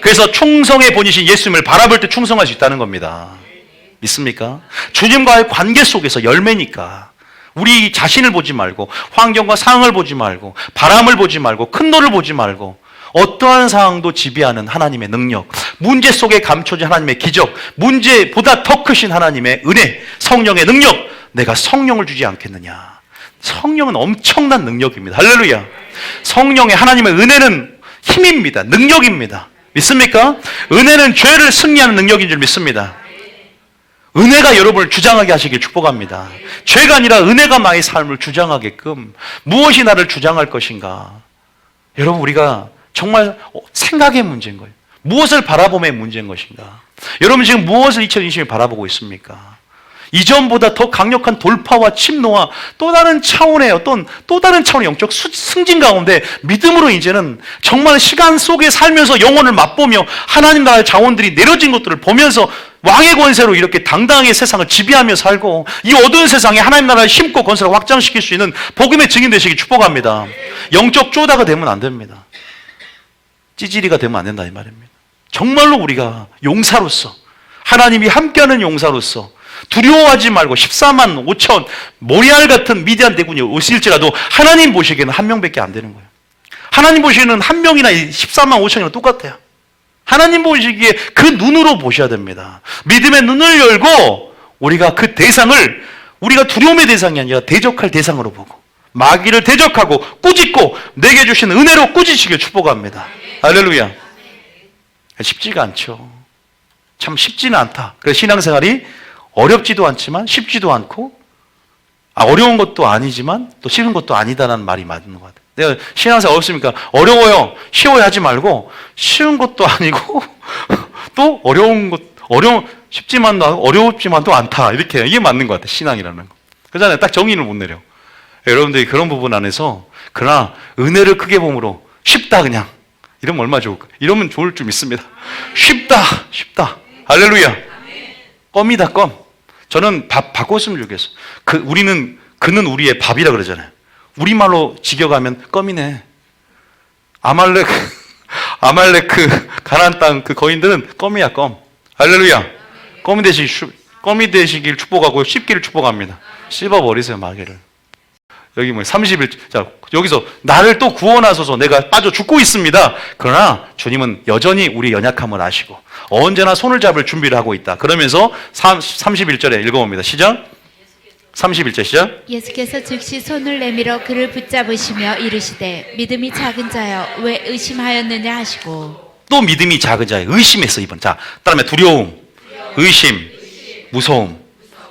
그래서 충성의 본이신 예수님을 바라볼 때 충성할 수 있다는 겁니다. 믿습니까? 주님과의 관계 속에서 열매니까 우리 자신을 보지 말고 환경과 상황을 보지 말고 바람을 보지 말고 큰 돌을 보지 말고 어떠한 상황도 지배하는 하나님의 능력, 문제 속에 감춰진 하나님의 기적, 문제보다 더 크신 하나님의 은혜, 성령의 능력, 내가 성령을 주지 않겠느냐. 성령은 엄청난 능력입니다. 할렐루야. 성령의 하나님의 은혜는 힘입니다. 능력입니다. 믿습니까? 은혜는 죄를 승리하는 능력인 줄 믿습니다. 은혜가 여러분을 주장하게 하시길 축복합니다. 죄가 아니라 은혜가 나의 삶을 주장하게끔 무엇이 나를 주장할 것인가. 여러분 우리가 정말 생각의 문제인 거예요. 무엇을 바라봄의 문제인 것인가. 여러분 지금 무엇을 2020년에 바라보고 있습니까? 이전보다 더 강력한 돌파와 침노와 또 다른 차원의 또 다른 차원의 영적 승진 가운데 믿음으로 이제는 정말 시간 속에 살면서 영혼을 맛보며 하나님 나라의 자원들이 내려진 것들을 보면서 왕의 권세로 이렇게 당당하게 세상을 지배하며 살고 이 어두운 세상에 하나님 나라를 심고 건설을 확장시킬 수 있는 복음의 증인 되시기 축복합니다. 영적 쪼다가 되면 안 됩니다. 찌질이가 되면 안 된다 이 말입니다. 정말로 우리가 용사로서 하나님이 함께하는 용사로서 두려워하지 말고 14만 5천 모리알 같은 미디안 대군이 오실지라도 하나님 보시기에는 한 명밖에 안 되는 거예요. 하나님 보시기에는 한 명이나 14만 5천이나 똑같아요. 하나님 보시기에 그 눈으로 보셔야 됩니다. 믿음의 눈을 열고 우리가 그 대상을 우리가 두려움의 대상이 아니라 대적할 대상으로 보고 마귀를 대적하고 꾸짖고 내게 주신 은혜로 꾸짖으시길 축복합니다. 할렐루야. 쉽지가 않죠. 참 쉽지는 않다. 그래서 신앙생활이 어렵지도 않지만 쉽지도 않고 어려운 것도 아니지만 또 쉬운 것도 아니다라는 말이 맞는 것 같아요. 내가 신앙생활 어렵습니까? 어려워요. 쉬워야 하지 말고 쉬운 것도 아니고 또 쉽지만도 않고 어렵지만도 않다. 이렇게 이게 맞는 것 같아요. 신앙이라는 거. 그잖아요. 딱 정의를 못 내려. 여러분들이 그런 부분 안에서 그러나 은혜를 크게 보므로 쉽다 그냥 이러면 얼마나 좋을까? 이러면 좋을 줄 믿습니다. 쉽다. 할렐루야. 껌이다 껌. 저는 밥 바꿨으면 좋겠어. 그는 우리의 밥이라 그러잖아요. 우리말로 직역하면 껌이네. 아말렉 가나안 땅 그 거인들은 껌이야 껌. 할렐루야. 껌이 되시길 축복하고 씹기를 축복합니다. 씹어버리세요 마귀를. 여기 30일 자 여기서 나를 또 구원하소서 내가 빠져 죽고 있습니다. 그러나 주님은 여전히 우리 연약함을 아시고 언제나 손을 잡을 준비를 하고 있다. 그러면서 31절에 읽어봅니다. 시작. 31절 시작. 예수께서 즉시 손을 내밀어 그를 붙잡으시며 이르시되 믿음이 작은 자여 왜 의심하였느냐 하시고 또 믿음이 작은 자여 의심했어 이번. 자 따라하면 두려움, 의심, 무서움.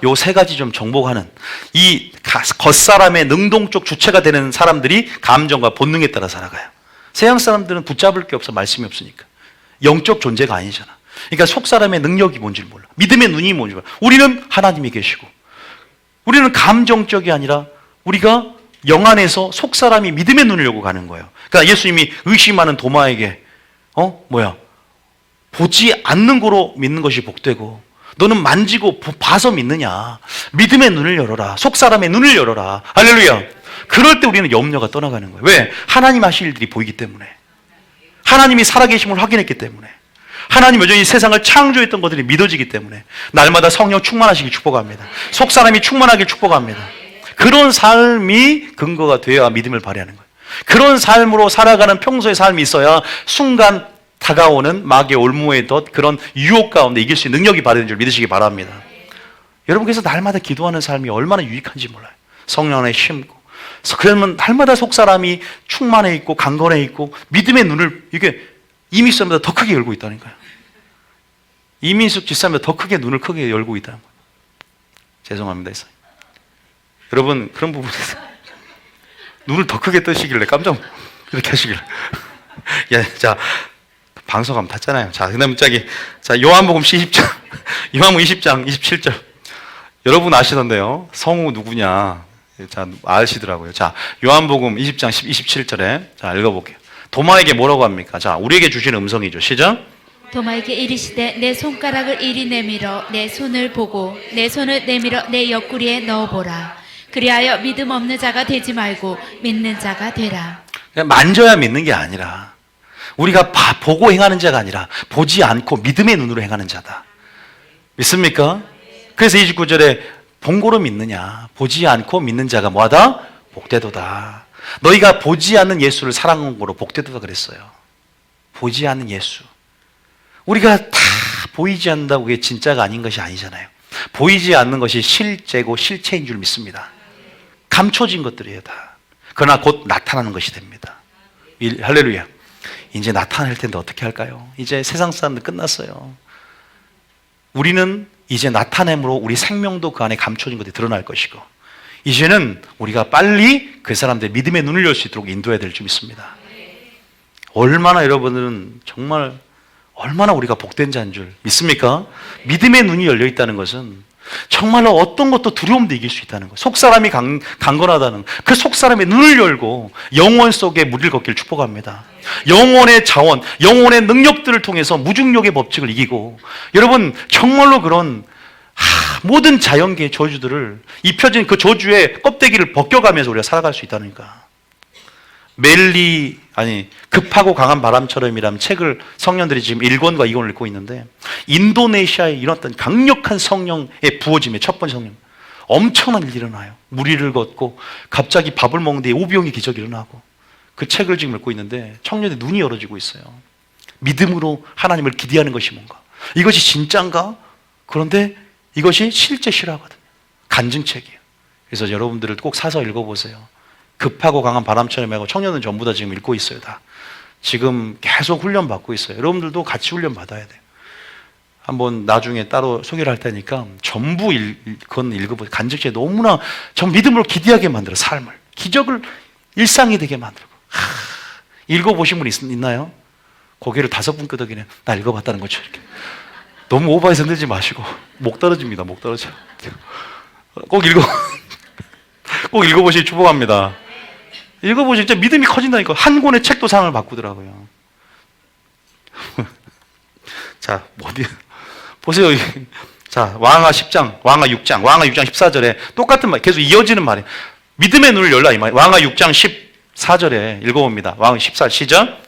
요 세 가지 좀 정복하는 이 겉사람의 능동적 주체가 되는 사람들이 감정과 본능에 따라 살아가요. 세상 사람들은 붙잡을 게 없어. 말씀이 없으니까. 영적 존재가 아니잖아. 그러니까 속 사람의 능력이 뭔지 몰라. 믿음의 눈이 뭔지 몰라. 우리는 하나님이 계시고 우리는 감정적이 아니라 우리가 영 안에서 속 사람이 믿음의 눈을 열고 가는 거예요. 그러니까 예수님이 의심하는 도마에게 보지 않는 거로 믿는 것이 복되고 너는 만지고 봐서 믿느냐. 믿음의 눈을 열어라. 속 사람의 눈을 열어라. 할렐루야. 그럴 때 우리는 염려가 떠나가는 거예요. 왜? 하나님 하실 일들이 보이기 때문에. 하나님이 살아계심을 확인했기 때문에. 하나님 여전히 세상을 창조했던 것들이 믿어지기 때문에 날마다 성령 충만하시길 축복합니다. 속 사람이 충만하길 축복합니다. 그런 삶이 근거가 되어야 믿음을 발휘하는 거예요. 그런 삶으로 살아가는 평소의 삶이 있어야 순간 다가오는 마귀의 올무의 덫 그런 유혹 가운데 이길 수 있는 능력이 발휘되는 줄 믿으시기 바랍니다. 여러분께서 날마다 기도하는 삶이 얼마나 유익한지 몰라요. 성령 안에 심고 그러면 날마다 속사람이 충만해 있고 강건해 있고 믿음의 눈을 이게 이민수보다 더 크게 열고 있다니까요. 이민숙 집사님보다 더 크게 눈을 크게 열고 있다는 거예요. 죄송합니다. 여러분 그런 부분에서 눈을 더 크게 뜨시길래 깜짝 이렇게 하시길래 자 방송감 탔잖아요. 자, 그다음 요한복음 20장, 요한복음 20장 27절. 여러분 아시던데요. 성우 누구냐? 자, 아시더라고요. 자, 요한복음 20장 27절에 자, 읽어볼게요. 도마에게 뭐라고 합니까? 자, 우리에게 주신 음성이죠. 시작. 도마에게 이르시되 내 손가락을 이리 내밀어 내 손을 보고 내 손을 내밀어 내 옆구리에 넣어보라. 그리하여 믿음 없는 자가 되지 말고 믿는 자가 되라. 그냥 만져야 믿는 게 아니라 우리가 보고 행하는 자가 아니라 보지 않고 믿음의 눈으로 행하는 자다. 믿습니까? 그래서 29절에 본고로 믿느냐 보지 않고 믿는 자가 뭐하다? 복되도다. 너희가 보지 않는 예수를 사랑한 거로 복되도다 그랬어요. 보지 않는 예수. 우리가 다 보이지 않는다고 그게 진짜가 아닌 것이 아니잖아요. 보이지 않는 것이 실제고 실체인 줄 믿습니다. 감춰진 것들이에요 다. 그러나 곧 나타나는 것이 됩니다. 할렐루야. 이제 나타낼 텐데 어떻게 할까요? 이제 세상 사람들 끝났어요. 우리는 이제 나타냄으로 우리 생명도 그 안에 감춰진 것들이 드러날 것이고 이제는 우리가 빨리 그 사람들의 믿음의 눈을 열 수 있도록 인도해야 될 줄 믿습니다. 얼마나 여러분들은 정말 얼마나 우리가 복된 자인 줄 믿습니까? 믿음의 눈이 열려 있다는 것은 정말로 어떤 것도 두려움도 이길 수 있다는 거예요. 속사람이 강건하다는 그 속사람의 눈을 열고 영혼 속에 무리를 걷기를 축복합니다. 영혼의 자원, 영혼의 능력들을 통해서 무중력의 법칙을 이기고 여러분 정말로 그런 모든 자연계의 저주들을 입혀진 그 저주의 껍데기를 벗겨가면서 우리가 살아갈 수 있다니까. 급하고 강한 바람처럼이라는 책을 성령들이 지금 1권과 2권을 읽고 있는데 인도네시아에 일어났던 강력한 성령의 부어짐의 첫 번째 성령 엄청난 일이 일어나요. 무리를 걷고 갑자기 밥을 먹는데 오병이 기적이 일어나고 그 책을 지금 읽고 있는데 청년의 눈이 열어지고 있어요. 믿음으로 하나님을 기대하는 것이 뭔가 이것이 진짜인가? 그런데 이것이 실제 실화거든요. 간증책이에요. 그래서 여러분들을 꼭 사서 읽어보세요. 급하고 강한 바람처럼 하고 청년은 전부 다 지금 읽고 있어요. 다 지금 계속 훈련 받고 있어요. 여러분들도 같이 훈련 받아야 돼요. 한번 나중에 따로 소개를 할 테니까 전부 그건 읽어보세요. 간증체 너무나 전 믿음으로 기대하게 만들어. 삶을 기적을 일상이 되게 만들고. 읽어보신 분 있나요? 고개를 5분 끄덕이네. 나 읽어봤다는 거죠. 이렇게. 너무 오버해서 흔들지 마시고. 목 떨어집니다. 목 떨어져. 꼭 읽어보시기 축복합니다. 읽어보시면 진짜 믿음이 커진다니까. 한 권의 책도 상을 바꾸더라고요. 자, 어디 보세요. 자, 왕하 10장, 왕하 6장, 왕하 6장 14절에 똑같은 말, 계속 이어지는 말이에요. 믿음의 눈을 열라 이 말. 왕하 6장 14절에 읽어봅니다. 왕하 14 시작.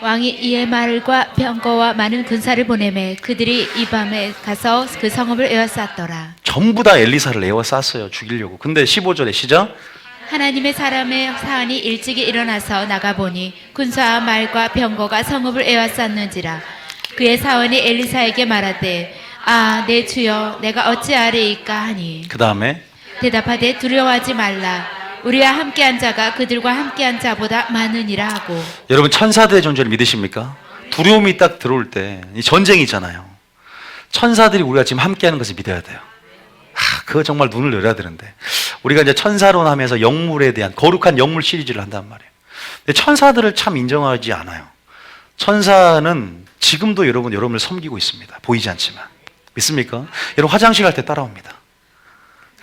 왕이 이에 말과 병거와 많은 군사를 보내매 그들이 이 밤에 가서 그 성읍을 에워쌌더라. 전부 다 엘리사를 에워쌌어요. 죽이려고. 근데 15절에 시작. 하나님의 사람의 사안이 일찍이 일어나서 나가보니 군사와 말과 병거가 성읍을 에워쌌는지라. 그의 사원이 엘리사에게 말하되 아, 내 주여, 내가 어찌하리이까 하니. 그 다음에 대답하되 두려워하지 말라. 우리와 함께한 자가 그들과 함께한 자보다 많으니라 하고. 여러분 천사들의 존재를 믿으십니까? 두려움이 딱 들어올 때 전쟁이잖아요. 천사들이 우리가 지금 함께하는 것을 믿어야 돼요. 그거 정말 눈을 열어야 되는데 우리가 이제 천사론 하면서 영물에 대한 거룩한 영물 시리즈를 한단 말이에요. 근데 천사들을 참 인정하지 않아요. 천사는 지금도 여러분을 섬기고 있습니다. 보이지 않지만. 믿습니까? 여러분 화장실 갈 때 따라옵니다.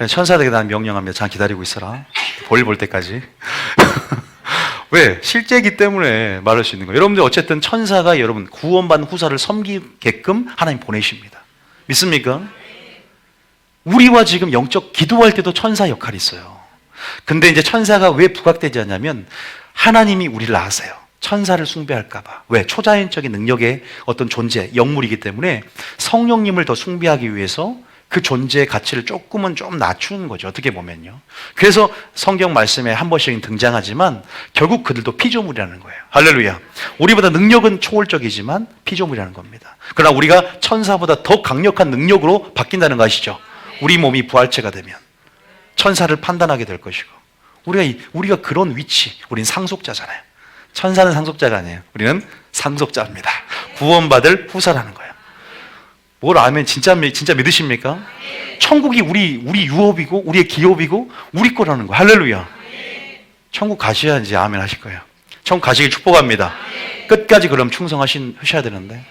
천사들에게 난 명령합니다. 잘 기다리고 있어라. 볼 때까지. 왜? 실제이기 때문에 말할 수 있는 거예요. 여러분들 어쨌든 천사가 여러분 구원받은 후사를 섬기게끔 하나님 보내십니다. 믿습니까? 우리와 지금 영적 기도할 때도 천사 역할이 있어요. 근데 이제 천사가 왜 부각되지 않냐면 하나님이 우리를 아세요. 천사를 숭배할까봐. 왜? 초자연적인 능력의 어떤 존재, 영물이기 때문에 성령님을 더 숭배하기 위해서 그 존재의 가치를 조금은 좀 낮추는 거죠. 어떻게 보면요. 그래서 성경 말씀에 한 번씩 등장하지만 결국 그들도 피조물이라는 거예요. 할렐루야. 우리보다 능력은 초월적이지만 피조물이라는 겁니다. 그러나 우리가 천사보다 더 강력한 능력으로 바뀐다는 거 아시죠? 우리 몸이 부활체가 되면 천사를 판단하게 될 것이고 우리가 그런 위치, 우린 상속자잖아요. 천사는 상속자가 아니에요. 우리는 상속자입니다. 구원받을 후사라는 거예요. 뭘 알면 진짜 믿으십니까? 천국이 우리 유업이고 우리의 기업이고 우리 거라는 거. 할렐루야. 천국 가셔야 이제 아멘 하실 거예요. 천국 가시길 축복합니다. 끝까지 그럼 충성하셔야 되는데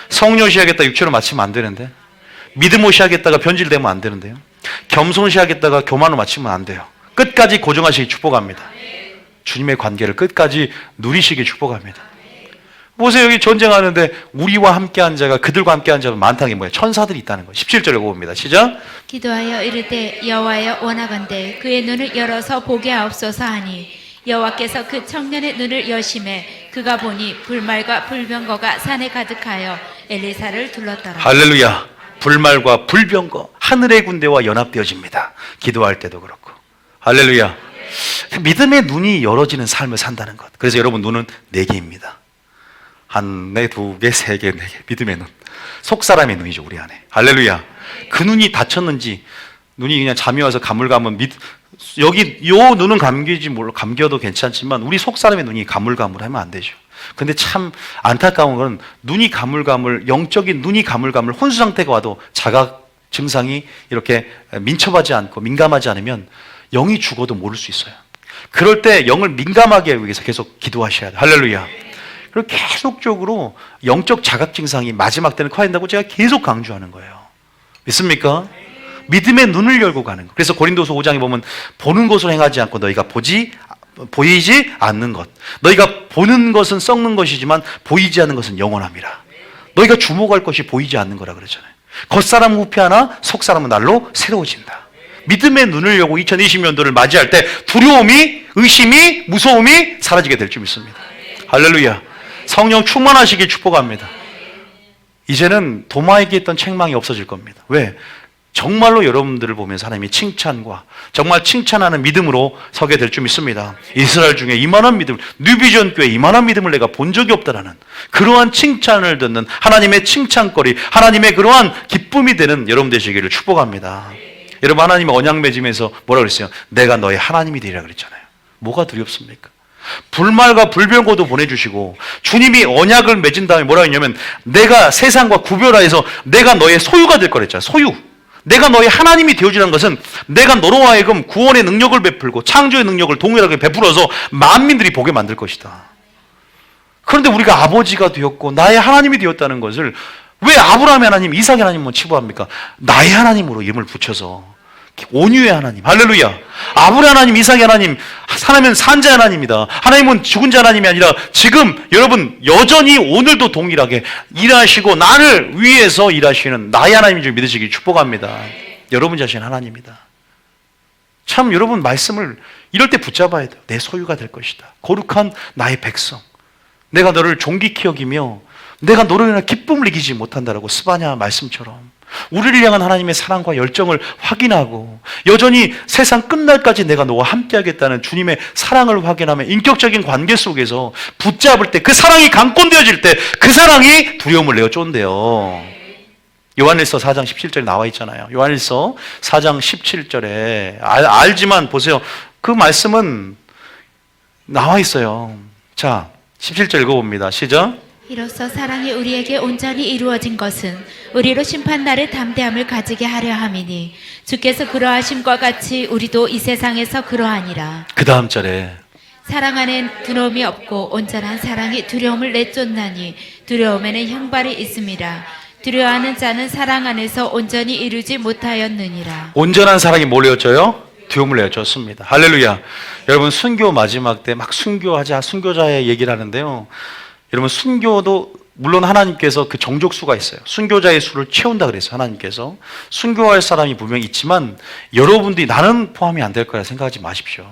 성료시하겠다 육체로 마치면 안 되는데 믿음오시하겠다가 변질되면 안 되는데요. 겸손시하겠다가 교만으로 마치면 안 돼요. 끝까지 고정하시길 축복합니다. 주님의 관계를 끝까지 누리시길 축복합니다. 보세요. 여기 전쟁하는데 우리와 함께한 자가 그들과 함께한 자가 많다는 게 뭐예요? 천사들이 있다는 거예요. 17절에 봅니다. 시작. 기도하여 이르되 여호와여 원하건대 그의 눈을 열어서 보게 하옵소서 하니 여호와께서 그 청년의 눈을 여심해 그가 보니 불말과 불병거가 산에 가득하여 엘리사를 둘렀더라. 할렐루야. 불말과 불병거 하늘의 군대와 연합되어집니다. 기도할 때도 그렇고. 할렐루야. 믿음의 눈이 열어지는 삶을 산다는 것. 그래서 여러분 눈은 4개입니다. 1, 2, 3, 4, 믿음의 눈. 속사람의 눈이죠, 우리 안에. 할렐루야. 그 눈이 닫혔는지, 눈이 그냥 잠이 와서 가물가물, 요 눈은 감겨도 괜찮지만, 우리 속사람의 눈이 가물가물하면 안 되죠. 근데 참 안타까운 건 눈이 가물가물, 영적인 눈이 가물가물, 혼수 상태가 와도 자각 증상이 이렇게 민첩하지 않고 민감하지 않으면 영이 죽어도 모를 수 있어요. 그럴 때 영을 민감하게 하기 위해서 계속 기도하셔야 돼요. 할렐루야. 그리고 계속적으로 영적 자각 증상이 마지막 때는 커진다고 제가 계속 강조하는 거예요. 믿습니까? 믿음의 눈을 열고 가는 거. 그래서 고린도서 5장에 보면 보는 것으로 행하지 않고 너희가 보이지 않는 것. 너희가 보는 것은 썩는 것이지만 보이지 않는 것은 영원함이라. 너희가 주목할 것이 보이지 않는 거라 그러잖아요. 겉사람은 후패하나 속사람은 날로 새로워진다. 믿음의 눈을 열고 2020년도를 맞이할 때 두려움이, 의심이, 무서움이 사라지게 될 줄 믿습니다. 할렐루야. 성령 충만하시길 축복합니다. 이제는 도마에게 있던 책망이 없어질 겁니다. 왜? 정말로 여러분들을 보면서 하나님이 칭찬과 정말 칭찬하는 믿음으로 서게 될 줄 믿습니다. 이스라엘 중에 이만한 믿음, 뉴비전 교회 이만한 믿음을 내가 본 적이 없다라는 그러한 칭찬을 듣는 하나님의 칭찬거리, 하나님의 그러한 기쁨이 되는 여러분 되시기를 축복합니다. 여러분 하나님의 언약 맺으면서 뭐라 그랬어요? 내가 너의 하나님이 되리라 그랬잖아요. 뭐가 두렵습니까? 불말과 불병거도 보내주시고 주님이 언약을 맺은 다음에 뭐라 했냐면 내가 세상과 구별하여서 내가 너의 소유가 될 거랬잖아요. 소유. 내가 너의 하나님이 되어주는 것은 내가 너로 하여금 구원의 능력을 베풀고 창조의 능력을 동일하게 베풀어서 만민들이 보게 만들 것이다. 그런데 우리가 아버지가 되었고 나의 하나님이 되었다는 것을 왜 아브라함의 하나님, 이삭의 하나님만 치부합니까? 나의 하나님으로 이름을 붙여서 온유의 하나님, 할렐루야. 아브라함 하나님, 이삭의 하나님, 하나님은 산자 하나님이다. 하나님은 죽은 자 하나님이 아니라 지금 여러분 여전히 오늘도 동일하게 일하시고 나를 위해서 일하시는 나의 하나님인 줄 믿으시기 축복합니다. 여러분 자신 하나님이다. 참 여러분 말씀을 이럴 때 붙잡아야 돼요. 내 소유가 될 것이다. 거룩한 나의 백성. 내가 너를 존귀히 여기며 내가 너로 인해 기쁨을 이기지 못한다라고 스바냐 말씀처럼 우리를 향한 하나님의 사랑과 열정을 확인하고 여전히 세상 끝날까지 내가 너와 함께하겠다는 주님의 사랑을 확인하며 인격적인 관계 속에서 붙잡을 때 그 사랑이 강권되어질 때 그 사랑이 두려움을 내어 쫀대요. 요한일서 4장 17절에 나와 있잖아요. 요한일서 4장 17절에 알지만 보세요. 그 말씀은 나와 있어요. 자, 17절 읽어봅니다. 시작. 이로써 사랑이 우리에게 온전히 이루어진 것은 우리로 심판날의 담대함을 가지게 하려 함이니 주께서 그러하심과 같이 우리도 이 세상에서 그러하니라. 그 다음 절에 사랑 안엔 두려움이 없고 온전한 사랑이 두려움을 내쫓나니 두려움에는 형벌이 있음이라. 두려워하는 자는 사랑 안에서 온전히 이루지 못하였느니라. 온전한 사랑이 뭘 내어줘요? 두려움을 내어줬습니다. 할렐루야. 여러분 순교 마지막 때 막 순교하자, 순교자의 얘기를 하는데요. 여러분 순교도 물론 하나님께서 그 정족수가 있어요. 순교자의 수를 채운다 그랬어요. 하나님께서 순교할 사람이 분명히 있지만 여러분들이 나는 포함이 안 될 거라 생각하지 마십시오.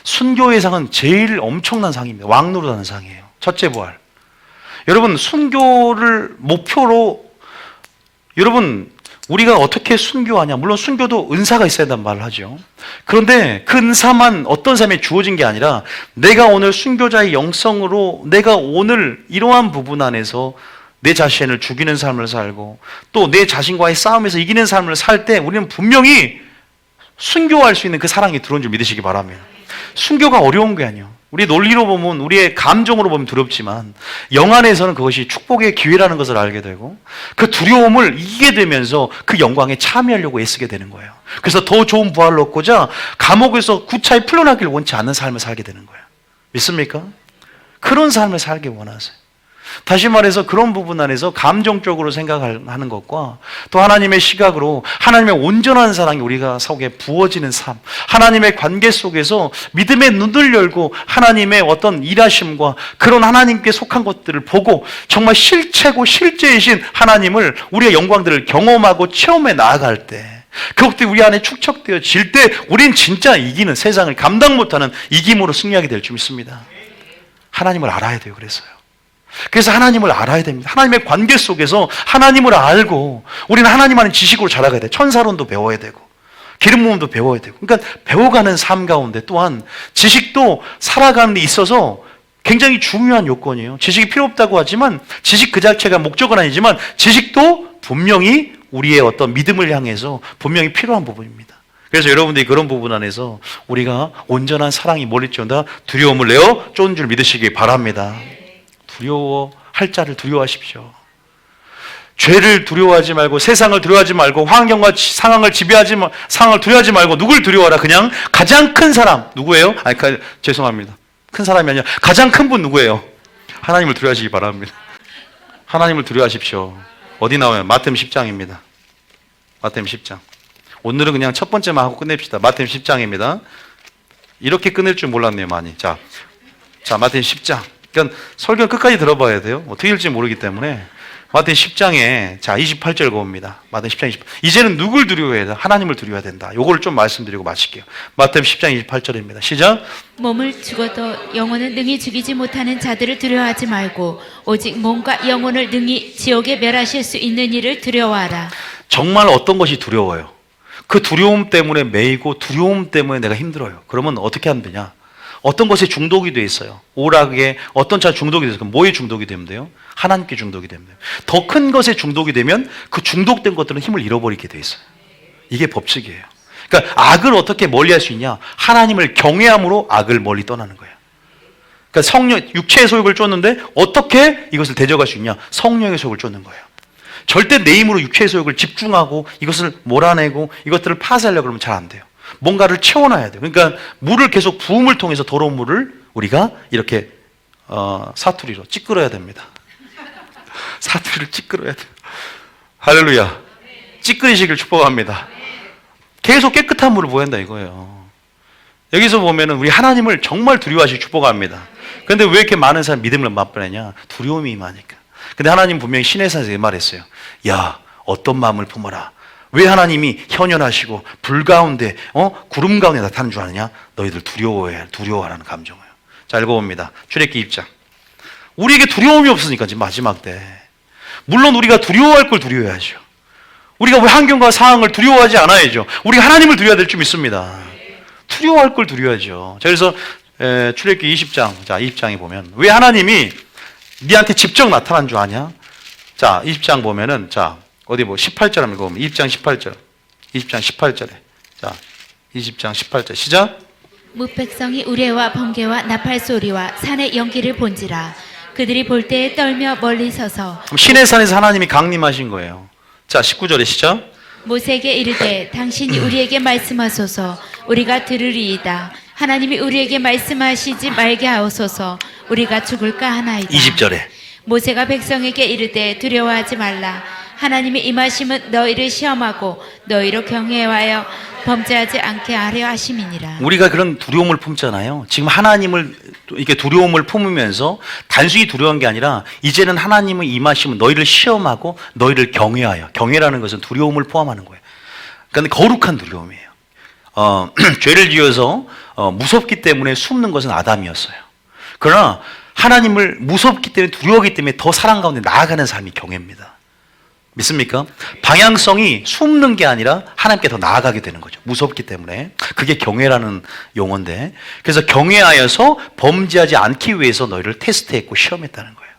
순교의 상은 제일 엄청난 상입니다. 왕노릇하는 상이에요. 첫째 부활. 여러분 순교를 목표로 여러분 우리가 어떻게 순교하냐? 물론 순교도 은사가 있어야 한다는 말을 하죠. 그런데 그 은사만 어떤 삶에 주어진 게 아니라 내가 오늘 순교자의 영성으로 내가 오늘 이러한 부분 안에서 내 자신을 죽이는 삶을 살고 또 내 자신과의 싸움에서 이기는 삶을 살 때 우리는 분명히 순교할 수 있는 그 사랑이 들어온 줄 믿으시기 바랍니다. 순교가 어려운 게 아니에요. 우리 논리로 보면 우리의 감정으로 보면 두렵지만 영 안에서는 그것이 축복의 기회라는 것을 알게 되고 그 두려움을 이기게 되면서 그 영광에 참여하려고 애쓰게 되는 거예요. 그래서 더 좋은 부활을 얻고자 감옥에서 구차히 풀려나기를 원치 않는 삶을 살게 되는 거예요. 믿습니까? 그런 삶을 살기 원하세요. 다시 말해서 그런 부분 안에서 감정적으로 생각하는 것과 또 하나님의 시각으로 하나님의 온전한 사랑이 우리가 속에 부어지는 삶, 하나님의 관계 속에서 믿음의 눈을 열고 하나님의 어떤 일하심과 그런 하나님께 속한 것들을 보고 정말 실체고 실제이신 하나님을 우리의 영광들을 경험하고 체험해 나아갈 때 그것들이 우리 안에 축적되어질 때 우린 진짜 이기는 세상을 감당 못하는 이김으로 승리하게 될 줄 믿습니다. 하나님을 알아야 돼요. 그래서 하나님을 알아야 됩니다. 하나님의 관계 속에서 하나님을 알고 우리는 하나님 안에 지식으로 자라가야 돼요. 천사론도 배워야 되고 기름 부음도 배워야 되고 그러니까 배워가는 삶 가운데 또한 지식도 살아가는 데 있어서 굉장히 중요한 요건이에요. 지식이 필요 없다고 하지만 지식 그 자체가 목적은 아니지만 지식도 분명히 우리의 어떤 믿음을 향해서 분명히 필요한 부분입니다. 그래서 여러분들이 그런 부분 안에서 우리가 온전한 사랑이 몰리지어다 두려움을 내어 쫀 줄 믿으시기 바랍니다. 두려워할 자를 두려워하십시오. 죄를 두려워하지 말고 세상을 두려워하지 말고 환경과 상황을 상황을 두려워하지 말고 누굴 두려워하라? 그냥 가장 큰 사람 누구예요? 죄송합니다. 큰 사람이 아니라 가장 큰 분 누구예요? 하나님을 두려워하시기 바랍니다. 하나님을 두려워하십시오. 어디 나와요? 마태복음 10장입니다. 마태복음 10장. 오늘은 그냥 첫 번째만 하고 끝냅시다. 마태복음 10장입니다. 이렇게 끊을 줄 몰랐네요, 많이. 자, 마태복음 10장. 그러니까 설교 끝까지 들어봐야 돼요. 어떻게 될지 모르기 때문에. 마태복음 10장에 28절 봅니다. 마태복음 10장 28절. 이제는 누굴 두려워해야 된다? 하나님을 두려워해야 된다. 요거를 좀 말씀드리고 마칠게요. 마태복음 10장 28절입니다. 시작. 몸을 죽어도 영혼은 능히 죽이지 못하는 자들을 두려워하지 말고 오직 몸과 영혼을 능히 지옥에 멸하실 수 있는 이를 두려워하라. 정말 어떤 것이 두려워요? 그 두려움 때문에 매이고 두려움 때문에 내가 힘들어요. 그러면 어떻게 하면 되냐? 어떤 것에 중독이 돼 있어요. 오락에 어떤 차 중독이 돼서 뭐에 중독이 되면 돼요? 하나님께 중독이 되면 돼요. 더 큰 것에 중독이 되면 그 중독된 것들은 힘을 잃어버리게 돼 있어요. 이게 법칙이에요. 그러니까 악을 어떻게 멀리할 수 있냐? 하나님을 경외함으로 악을 멀리 떠나는 거예요. 그러니까 성령, 육체의 소욕을 쫓는데 어떻게 이것을 대적할 수 있냐? 성령의 소욕을 쫓는 거예요. 절대 내 힘으로 육체의 소욕을 집중하고 이것을 몰아내고 이것들을 파쇄하려고 그러면 잘 안 돼요. 뭔가를 채워놔야 돼요. 그러니까 물을 계속 부음을 통해서 더러운 물을 우리가 이렇게 사투리로 찌끄러야 됩니다. 사투리를 찌끄러야 돼요. 할렐루야. 찌끄리시길 축복합니다. 계속 깨끗한 물을 보낸다 이거예요. 여기서 보면은 우리 하나님을 정말 두려워하시기 축복합니다. 그런데 왜 이렇게 많은 사람이 믿음을 맛보느냐? 두려움이 임하니까. 근데 하나님 분명히 시내산에서 이 말했어요. 야, 어떤 마음을 품어라. 왜 하나님이 현현하시고 불 가운데 구름 가운데 나타나는 줄 아느냐? 너희들 두려워하라는 감정을. 자, 읽어봅니다. 출애굽기 2장. 우리에게 두려움이 없으니까 지금 마지막 때. 물론 우리가 두려워할 걸 두려워해야죠. 우리가 왜 환경과 상황을 두려워하지 않아야죠. 우리가 하나님을 두려워야 될 줄 믿습니다. 두려워할 걸 두려워야죠. 자, 그래서 출애굽기 20장. 자, 20장에 보면 왜 하나님이 네한테 직접 나타난 줄 아냐? 자, 20장 보면은 자, 어디 18절 한번 읽어보면 20장 18절. 20장 18절에. 자, 20장 18절 시작. 무백성이 우레와 번개와 나팔 소리와 산의 연기를 본지라 그들이 볼 때에 떨며 멀리 서서 시내산에서 하나님이 강림하신 거예요. 자, 19절에 시작. 모세에게 이르되 당신이 우리에게 말씀하소서 우리가 들으리이다. 하나님이 우리에게 말씀하시지 말게 하옵소서 우리가 죽을까 하나이다. 20절에 모세가 백성에게 이르되 두려워하지 말라. 하나님이 임하심은 너희를 시험하고 너희로 경외하여 범죄하지 않게 하려 하심이니라. 우리가 그런 두려움을 품잖아요. 지금 하나님을 이렇게 두려움을 품으면서 단순히 두려운 게 아니라 이제는 하나님의 임하심은 너희를 시험하고 너희를 경외하여. 경외라는 것은 두려움을 포함하는 거예요. 그러니까 거룩한 두려움이에요. 죄를 지어서 무섭기 때문에 숨는 것은 아담이었어요. 그러나 하나님을 무섭기 때문에 두려워하기 때문에 더 사랑 가운데 나아가는 삶이 경외입니다. 믿습니까? 방향성이 숨는 게 아니라 하나님께 더 나아가게 되는 거죠. 무섭기 때문에. 그게 경외라는 용어인데, 그래서 경외하여서 범죄하지 않기 위해서 너희를 테스트했고 시험했다는 거예요.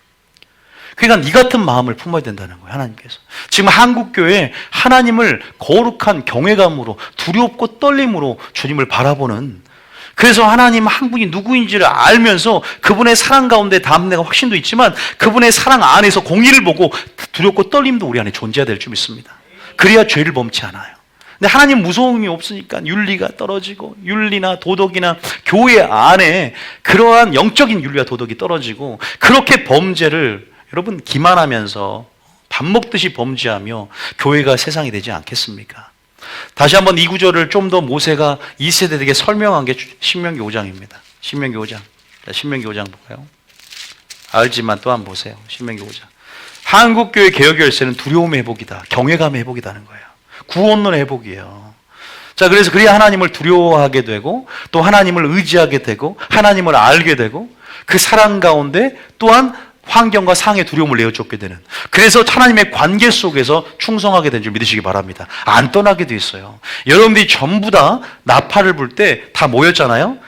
그러니까 이 같은 마음을 품어야 된다는 거예요. 하나님께서. 지금 한국교회 하나님을 거룩한 경외감으로 두렵고 떨림으로 주님을 바라보는, 그래서 하나님 한 분이 누구인지를 알면서 그분의 사랑 가운데 담대가 확신도 있지만 그분의 사랑 안에서 공의를 보고 두렵고 떨림도 우리 안에 존재해야 될 줄 믿습니다. 그래야 죄를 범치 않아요. 근데 하나님 무서움이 없으니까 윤리가 떨어지고, 윤리나 도덕이나 교회 안에 그러한 영적인 윤리와 도덕이 떨어지고, 그렇게 범죄를 여러분 기만하면서 밥 먹듯이 범죄하며 교회가 세상이 되지 않겠습니까? 다시 한번 이 구절을 좀 더 모세가 2세대에게 설명한 게 신명기 5장입니다. 신명기 5장. 자, 신명기 5장 볼까요? 알지만 또 한번 보세요. 신명기 5장. 한국교회 개혁의 열쇠는 두려움의 회복이다. 경외감의 회복이다는 거예요. 구원론의 회복이에요. 자, 그래서 그래야 하나님을 두려워하게 되고 또 하나님을 의지하게 되고 하나님을 알게 되고 그 사랑 가운데 또한 환경과 상의 두려움을 내어쫓게 되는, 그래서 하나님의 관계 속에서 충성하게 된 줄 믿으시기 바랍니다. 안 떠나게 돼 있어요. 여러분들이 전부 다 나팔을 불 때 다 모였잖아요.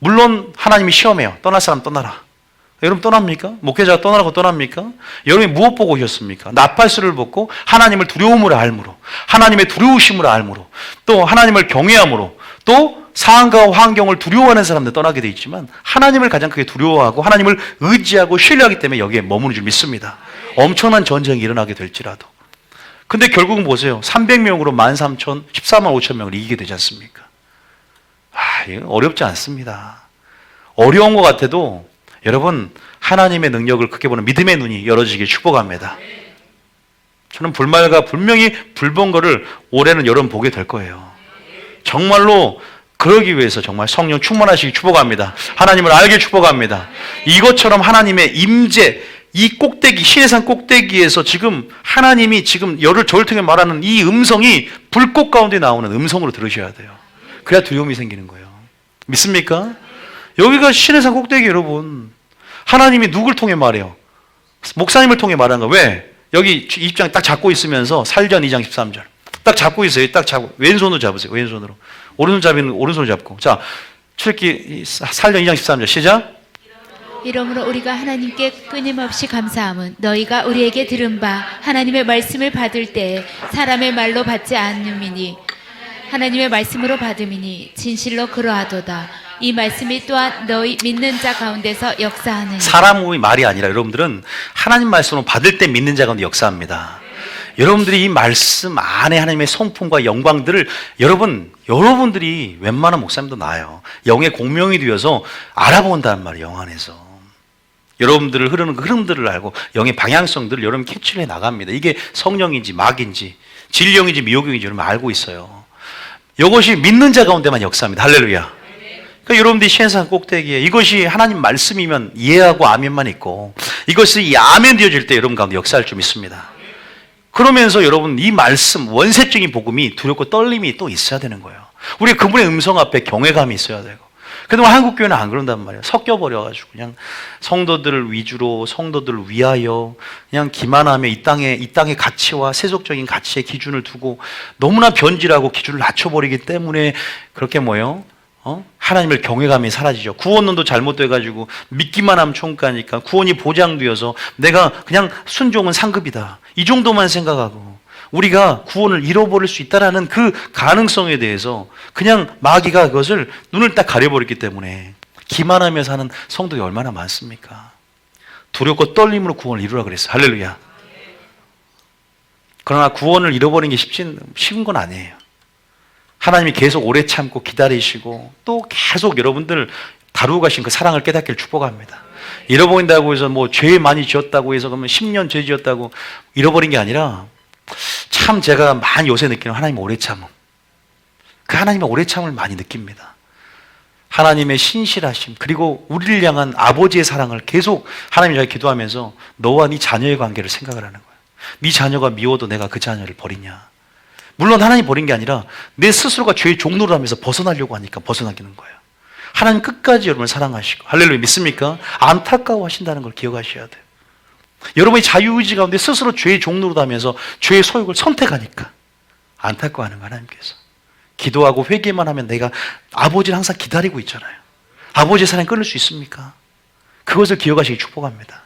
물론 하나님이 시험해요. 떠날 사람 떠나라. 여러분 떠납니까? 목회자가 떠나라고 떠납니까? 여러분이 무엇 보고 오셨습니까? 나팔수를 벗고 하나님을 두려움으로 알므로, 하나님의 두려우심으로 알므로, 또 하나님을 경외함으로, 또 상황과 환경을 두려워하는 사람들 떠나게 돼 있지만 하나님을 가장 크게 두려워하고 하나님을 의지하고 신뢰하기 때문에 여기에 머무는 줄 믿습니다. 엄청난 전쟁이 일어나게 될지라도. 근데 결국은 보세요. 300명으로 13,000, 14만 5천 명을 이기게 되지 않습니까? 이건 어렵지 않습니다. 어려운 것 같아도 여러분 하나님의 능력을 크게 보는 믿음의 눈이 열어지길 축복합니다. 저는 불말과 분명히 불본 거를 올해는 여러분 보게 될 거예요. 정말로 그러기 위해서 정말 성령 충만하시기 축복합니다. 하나님을 알게 축복합니다. 이것처럼 하나님의 임재, 이 꼭대기, 시내산 꼭대기에서 지금 하나님이 지금 저를 통해 말하는 이 음성이 불꽃 가운데 나오는 음성으로 들으셔야 돼요. 그래야 두려움이 생기는 거예요. 믿습니까? 여기가 시내산 꼭대기 여러분. 하나님이 누굴 통해 말해요? 목사님을 통해 말하는 거. 왜? 여기 입장 딱 잡고 있으면서 살전 2장 13절. 딱 잡고 있어요. 딱 잡고. 왼손으로 잡으세요. 왼손으로. 오른손 잡이는 오른손으로 잡고. 자, 출애굽기 살전 2장 13절 시작. 이러므로 우리가 하나님께 끊임없이 감사함은 너희가 우리에게 들은 바 하나님의 말씀을 받을 때에 사람의 말로 받지 않음이니 하나님의 말씀으로 받음이니 진실로 그러하도다. 이 말씀이 또한 너희 믿는 자 가운데서 역사하느니라. 사람의 말이 아니라 여러분들은 하나님 말씀으로 받을 때 믿는 자 가운데 역사합니다. 여러분들이 이 말씀 안에 하나님의 성품과 영광들을 여러분들이 웬만한 목사님도 나아요. 영의 공명이 되어서 알아본다는 말이에요. 영 안에서. 여러분들을 흐르는 그 흐름들을 알고 영의 방향성들을 여러분 캐치를 해 나갑니다. 이게 성령인지 막인지 진령인지 미혹인지 여러분 알고 있어요. 이것이 믿는 자 가운데만 역사합니다. 할렐루야. 그러니까 여러분들이 신앙 꼭대기에 이것이 하나님 말씀이면 이해하고 아멘만 있고 이것이 이 아멘 되어질 때 여러분 가운데 역사할 줄 믿습니다. 그러면서 여러분 이 말씀 원색적인 복음이 두렵고 떨림이 또 있어야 되는 거예요. 우리 그분의 음성 앞에 경외감이 있어야 되고. 그동안 한국 교회는 안 그런단 말이에요. 섞여버려가지고 그냥 성도들을 위주로 성도들을 위하여 그냥 기만하며 이 땅의 가치와 세속적인 가치의 기준을 두고 너무나 변질하고 기준을 낮춰버리기 때문에 그렇게 하나님을 경외감이 사라지죠. 구원론도 잘못돼가지고 믿기만 하면 총가니까 구원이 보장되어서 내가 그냥 순종은 상급이다. 이 정도만 생각하고 우리가 구원을 잃어버릴 수 있다는 그 가능성에 대해서 그냥 마귀가 그것을 눈을 딱 가려버렸기 때문에 기만하며 사는 성도가 얼마나 많습니까? 두렵고 떨림으로 구원을 이루라 그랬어요. 할렐루야. 그러나 구원을 잃어버리는 게 쉬운 건 아니에요. 하나님이 계속 오래 참고 기다리시고 또 계속 여러분들 다루고 가신 그 사랑을 깨닫기를 축복합니다. 잃어버린다고 해서 죄 많이 지었다고 해서 그러면 10년 죄 지었다고 잃어버린 게 아니라 참 제가 많이 요새 느끼는 하나님의 오래 참음. 그 하나님의 오래 참을 많이 느낍니다. 하나님의 신실하심 그리고 우리를 향한 아버지의 사랑을 계속 하나님이 저에게 기도하면서 너와 네 자녀의 관계를 생각을 하는 거예요. 네 자녀가 미워도 내가 그 자녀를 버리냐. 물론 하나님 버린 게 아니라 내 스스로가 죄의 종로를 하면서 벗어나려고 하니까 벗어나기는 거예요. 하나님 끝까지 여러분을 사랑하시고 할렐루야 믿습니까? 안타까워하신다는 걸 기억하셔야 돼요. 여러분이 자유의지 가운데 스스로 죄의 종로로 하면서 죄의 소욕을 선택하니까 안타까워하는 거 하나님께서. 기도하고 회개만 하면 내가 아버지를 항상 기다리고 있잖아요. 아버지의 사랑을 끊을 수 있습니까? 그것을 기억하시기 축복합니다.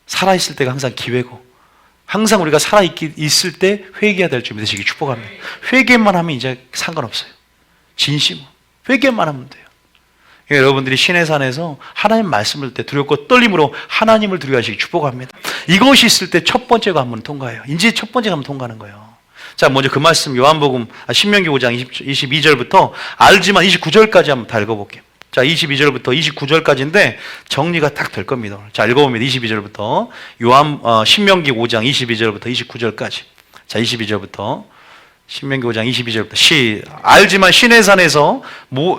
살아있을 때가 항상 기회고 항상 우리가 살아있을 때 회개해야 될 줄 믿으시기 축복합니다. 회개만 하면 이제 상관없어요. 진심으로 회개만 하면 돼요. 여러분들이 시내산에서 하나님 말씀을 때 두렵고 떨림으로 하나님을 두려워하시기 축복합니다. 이것이 있을 때 첫 번째 관문을 통과해요. 이제 첫 번째 관문 통과하는 거예요. 자, 먼저 그 말씀 요한복음 신명기 5장 22절부터 알지만 29절까지 한번 다 읽어볼게요. 자, 22절부터 29절까지인데 정리가 딱 될 겁니다. 자, 읽어봅니다. 22절부터 신명기 5장 22절부터 29절까지. 자, 22절부터 신명기 5장 22절부터 알지만 시내산에서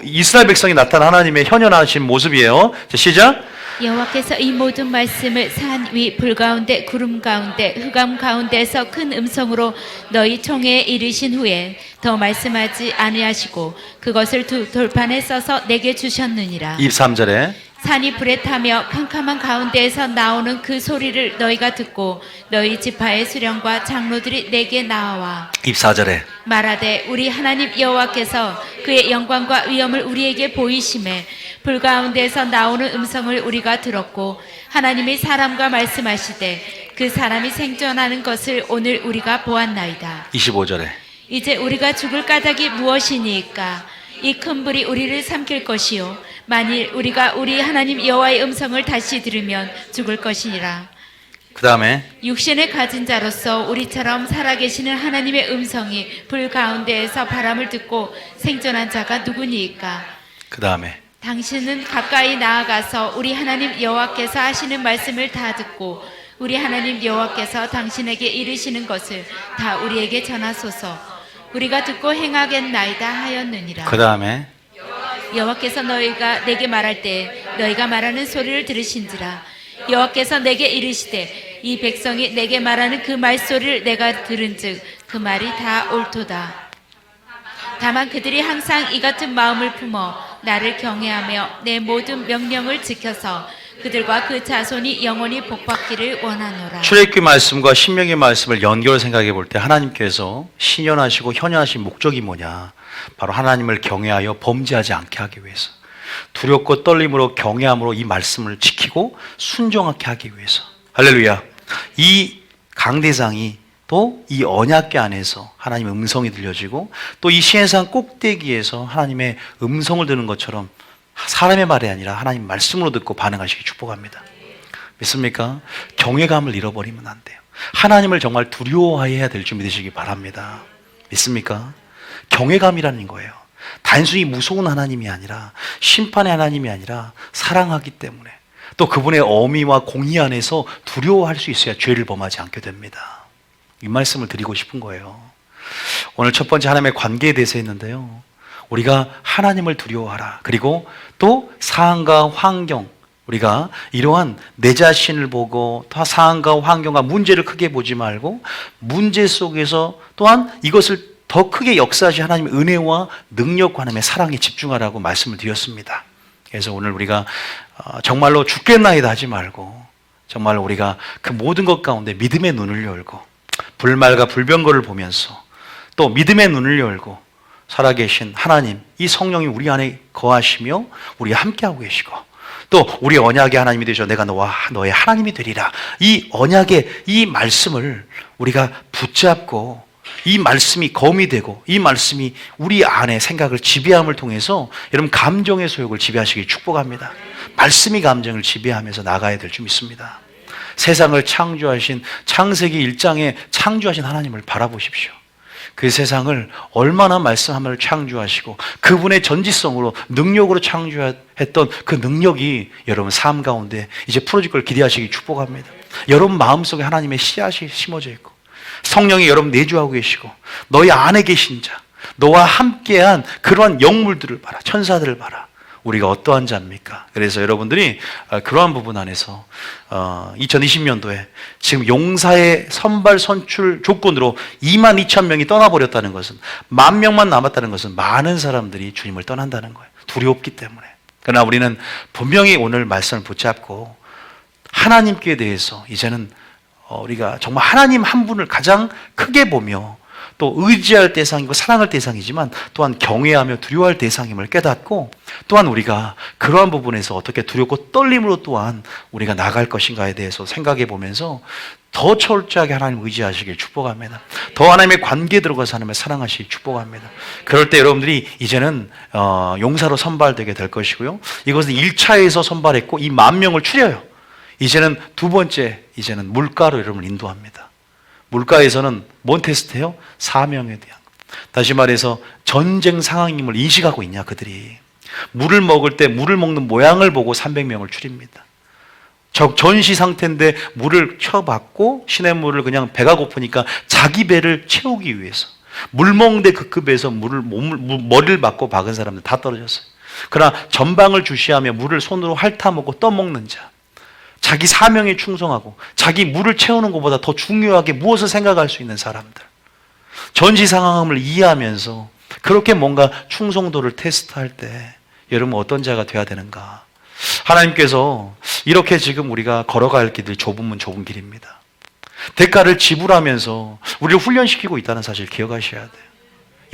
이스라엘 백성이 나타난 하나님의 현현하신 모습이에요. 자, 시작. 여호와께서 이 모든 말씀을 산 위 불 가운데 구름 가운데 흑암 가운데서 큰 음성으로 너희 총회에 이르신 후에 더 말씀하지 아니하시고 그것을 두 돌판에 써서 내게 주셨느니라. 23절에 산이 불에 타며 캄캄한 가운데에서 나오는 그 소리를 너희가 듣고 너희 지파의 수령과 장로들이 내게 나와 24절에 말하되 우리 하나님 여호와께서 그의 영광과 위엄을 우리에게 보이심에 불 가운데에서 나오는 음성을 우리가 들었고 하나님이 사람과 말씀하시되 그 사람이 생존하는 것을 오늘 우리가 보았나이다. 25절에 이제 우리가 죽을 까닭이 무엇이니까? 이 큰 불이 우리를 삼킬 것이요 만일 우리가 우리 하나님 여호와의 음성을 다시 들으면 죽을 것이니라. 그 다음에 육신을 가진 자로서 우리처럼 살아계시는 하나님의 음성이 불 가운데에서 바람을 듣고 생존한 자가 누구니까? 그 다음에 당신은 가까이 나아가서 우리 하나님 여호와께서 하시는 말씀을 다 듣고 우리 하나님 여호와께서 당신에게 이르시는 것을 다 우리에게 전하소서. 우리가 듣고 행하겠나이다 하였느니라. 그 다음에 여호와께서 너희가 내게 말할 때 너희가 말하는 소리를 들으신지라. 여호와께서 내게 이르시되 이 백성이 내게 말하는 그 말소리를 내가 들은즉 그 말이 다 옳도다. 다만 그들이 항상 이 같은 마음을 품어 나를 경외하며 내 모든 명령을 지켜서 그들과 그 자손이 영원히 복받기를 원하노라. 출애굽기 말씀과 신명기 말씀을 연결 생각해 볼 때 하나님께서 신현하시고 현현하신 목적이 뭐냐? 바로 하나님을 경외하여 범죄하지 않게 하기 위해서, 두렵고 떨림으로 경외함으로 이 말씀을 지키고 순종하게 하기 위해서. 할렐루야. 이 강대상이 또 이 언약궤 안에서 하나님의 음성이 들려지고 또 이 시내산 꼭대기에서 하나님의 음성을 듣는 것처럼 사람의 말이 아니라 하나님 말씀으로 듣고 반응하시기 축복합니다. 믿습니까? 경외감을 잃어버리면 안 돼요. 하나님을 정말 두려워해야 될 줄 믿으시기 바랍니다. 믿습니까? 경외감이라는 거예요. 단순히 무서운 하나님이 아니라 심판의 하나님이 아니라 사랑하기 때문에 또 그분의 어미와 공의 안에서 두려워할 수 있어야 죄를 범하지 않게 됩니다. 이 말씀을 드리고 싶은 거예요. 오늘 첫 번째 하나님의 관계에 대해서 했는데요. 우리가 하나님을 두려워하라. 그리고 또 상황과 환경, 우리가 이러한 내 자신을 보고 상황과 환경과 문제를 크게 보지 말고 문제 속에서 또한 이것을 더 크게 역사하신 하나님의 은혜와 능력과 하나님의 사랑에 집중하라고 말씀을 드렸습니다. 그래서 오늘 우리가 정말로 죽겠나이다 하지 말고 정말 우리가 그 모든 것 가운데 믿음의 눈을 열고 불말과 불병거를 보면서 또 믿음의 눈을 열고 살아계신 하나님, 이 성령이 우리 안에 거하시며 우리와 함께하고 계시고 또 우리 언약의 하나님이 되셔 내가 너의 하나님이 되리라. 이 언약의 이 말씀을 우리가 붙잡고 이 말씀이 검이 되고 이 말씀이 우리 안에 생각을 지배함을 통해서 여러분 감정의 소욕을 지배하시길 축복합니다. 말씀이 감정을 지배하면서 나가야 될 줄 믿습니다. 세상을 창조하신 창세기 1장에 창조하신 하나님을 바라보십시오. 그 세상을 얼마나 말씀함을 창조하시고 그분의 전지성으로 능력으로 창조했던 그 능력이 여러분 삶 가운데 이제 풀어질 걸 기대하시기 축복합니다. 여러분 마음속에 하나님의 씨앗이 심어져 있고 성령이 여러분 내주하고 계시고 너희 안에 계신 자, 너와 함께한 그러한 영물들을 봐라. 천사들을 봐라. 우리가 어떠한 자입니까? 그래서 여러분들이 그러한 부분 안에서 2020년도에 지금 용사의 선발 선출 조건으로 22,000명이 떠나버렸다는 것은 10,000명만 남았다는 것은 많은 사람들이 주님을 떠난다는 거예요. 두렵기 때문에. 그러나 우리는 분명히 오늘 말씀을 붙잡고 하나님께 대해서 이제는 우리가 정말 하나님 한 분을 가장 크게 보며 또 의지할 대상이고 사랑할 대상이지만 또한 경외하며 두려워할 대상임을 깨닫고 또한 우리가 그러한 부분에서 어떻게 두렵고 떨림으로 또한 우리가 나갈 것인가에 대해서 생각해 보면서 더 철저하게 하나님 의지하시길 축복합니다. 더 하나님의 관계에 들어가서 하나님을 사랑하시길 축복합니다. 그럴 때 여러분들이 이제는 용사로 선발되게 될 것이고요. 이것은 1차에서 선발했고 이 10,000명을 추려요. 이제는 두 번째, 이제는 물가로 여러분을 인도합니다. 물가에서는 뭔 테스트예요? 사명에 대한. 다시 말해서 전쟁 상황임을 인식하고 있냐 그들이. 물을 먹을 때 물을 먹는 모양을 보고 300명을 추립니다. 전시 상태인데 물을 쳐받고 시냇물을 그냥 배가 고프니까 자기 배를 채우기 위해서 물 먹는데 그 급에서 머리를 맞고 박은 사람들 다 떨어졌어요. 그러나 전방을 주시하며 물을 손으로 핥아먹고 떠먹는 자, 자기 사명에 충성하고 자기 물을 채우는 것보다 더 중요하게 무엇을 생각할 수 있는 사람들, 전시 상황을 이해하면서 그렇게 뭔가 충성도를 테스트할 때 여러분 어떤 자가 되어야 되는가? 하나님께서 이렇게 지금 우리가 걸어갈 길이 좁으면 좁은 길입니다. 대가를 지불하면서 우리를 훈련시키고 있다는 사실 기억하셔야 돼요.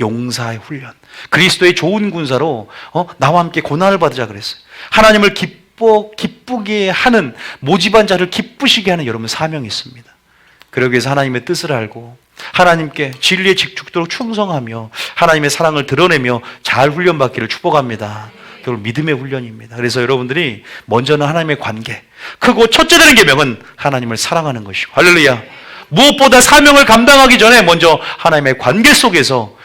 용사의 훈련. 그리스도의 좋은 군사로 나와 함께 고난을 받으자 그랬어요. 하나님을 기쁘게 하는, 모집한 자를 기쁘시게 하는 여러분 사명이 있습니다. 그러기 위해서 하나님의 뜻을 알고 하나님께 진리에 죽도록 충성하며 하나님의 사랑을 드러내며 잘 훈련받기를 축복합니다. 그걸 믿음의 훈련입니다. 그래서 여러분들이 먼저는 하나님의 관계, 크고 첫째 되는 계명은 하나님을 사랑하는 것이고, 할렐루야. 무엇보다 사명을 감당하기 전에 먼저 하나님의 관계 속에서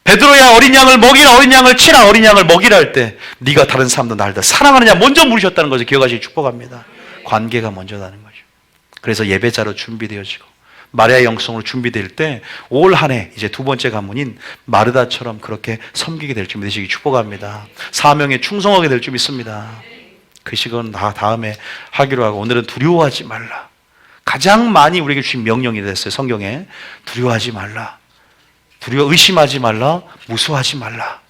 베드로야 어린 양을 먹이라, 어린 양을 치라, 어린 양을 먹이라 할 때 네가 다른 사람도 나를 더 사랑하느냐 먼저 물으셨다는 것을 기억하시기 축복합니다. 관계가 먼저다는 거죠. 그래서 예배자로 준비되어지고 마리아의 영성으로 준비될 때 올 한 해 이제 두 번째 가문인 마르다처럼 그렇게 섬기게 될 줄 믿으시기 축복합니다. 사명에 충성하게 될 줄 믿습니다. 그 시간 다음에 하기로 하고, 오늘은 두려워하지 말라. 가장 많이 우리에게 주신 명령이 됐어요. 성경에 두려워하지 말라, 의심하지 말라, 무수하지 말라.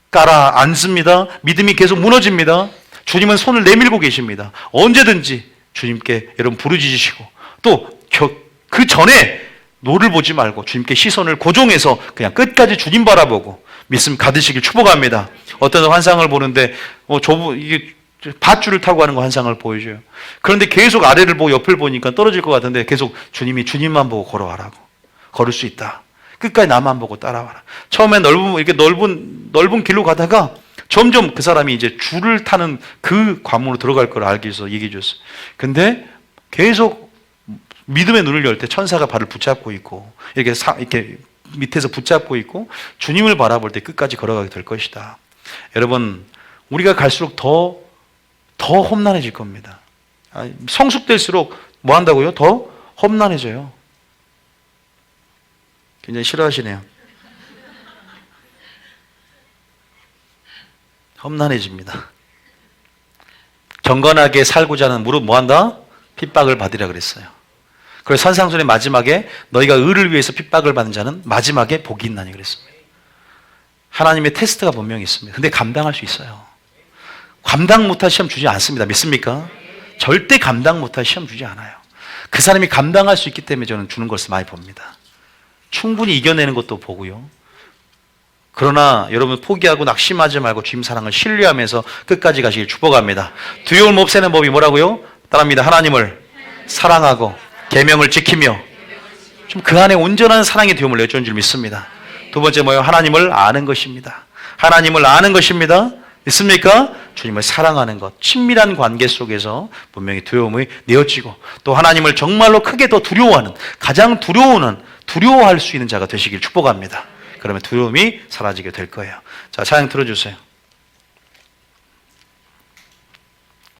깔아앉습니다. 믿음이 계속 무너집니다. 주님은 손을 내밀고 계십니다. 언제든지 주님께 여러분 부르짖으시고, 또 그 전에 노를 보지 말고 주님께 시선을 고정해서 그냥 끝까지 주님 바라보고 믿음 가지시길 축복합니다. 어떤 환상을 보는데 이게 밧줄을 타고 가는 거 환상을 보여줘요. 그런데 계속 아래를 보고 옆을 보니까 떨어질 것 같은데 계속 주님이 주님만 보고 걸어가라고. 걸을 수 있다. 끝까지 나만 보고 따라와라. 처음에 이렇게 넓은 길로 가다가 점점 그 사람이 이제 줄을 타는 그 관문으로 들어갈 걸 알기 위해서 얘기해 줬어요. 근데 계속 믿음의 눈을 열 때 천사가 발을 붙잡고 있고 이렇게 밑에서 붙잡고 있고 주님을 바라볼 때 끝까지 걸어가게 될 것이다. 여러분, 우리가 갈수록 더 험난해질 겁니다. 성숙될수록 뭐 한다고요? 더 험난해져요. 굉장히 싫어하시네요. 험난해집니다. 경건하게 살고자 하는 무릇 뭐 한다? 핍박을 받으라 그랬어요. 그래서 산상순의 마지막에 너희가 의를 위해서 핍박을 받는 자는 마지막에 복이 있나니 그랬습니다. 하나님의 테스트가 분명히 있습니다. 근데 감당할 수 있어요. 감당 못할 시험 주지 않습니다. 믿습니까? 절대 감당 못할 시험 주지 않아요. 그 사람이 감당할 수 있기 때문에 저는 주는 것을 많이 봅니다. 충분히 이겨내는 것도 보고요. 그러나 여러분 포기하고 낙심하지 말고 주님 사랑을 신뢰하면서 끝까지 가시길 축복합니다. 두려움을 없애는 법이 뭐라고요? 따라합니다. 하나님을 사랑하고 계명을 지키며 좀 그 안에 온전한 사랑의 두려움을 내주는 줄 믿습니다. 두 번째 뭐예요? 하나님을 아는 것입니다. 하나님을 아는 것입니다. 믿습니까? 주님을 사랑하는 것, 친밀한 관계 속에서 분명히 두려움이 내어지고 또 하나님을 정말로 크게 더 두려워하는, 가장 두려워할 수 있는 자가 되시길 축복합니다. 그러면 두려움이 사라지게 될 거예요. 자, 찬양 틀어주세요.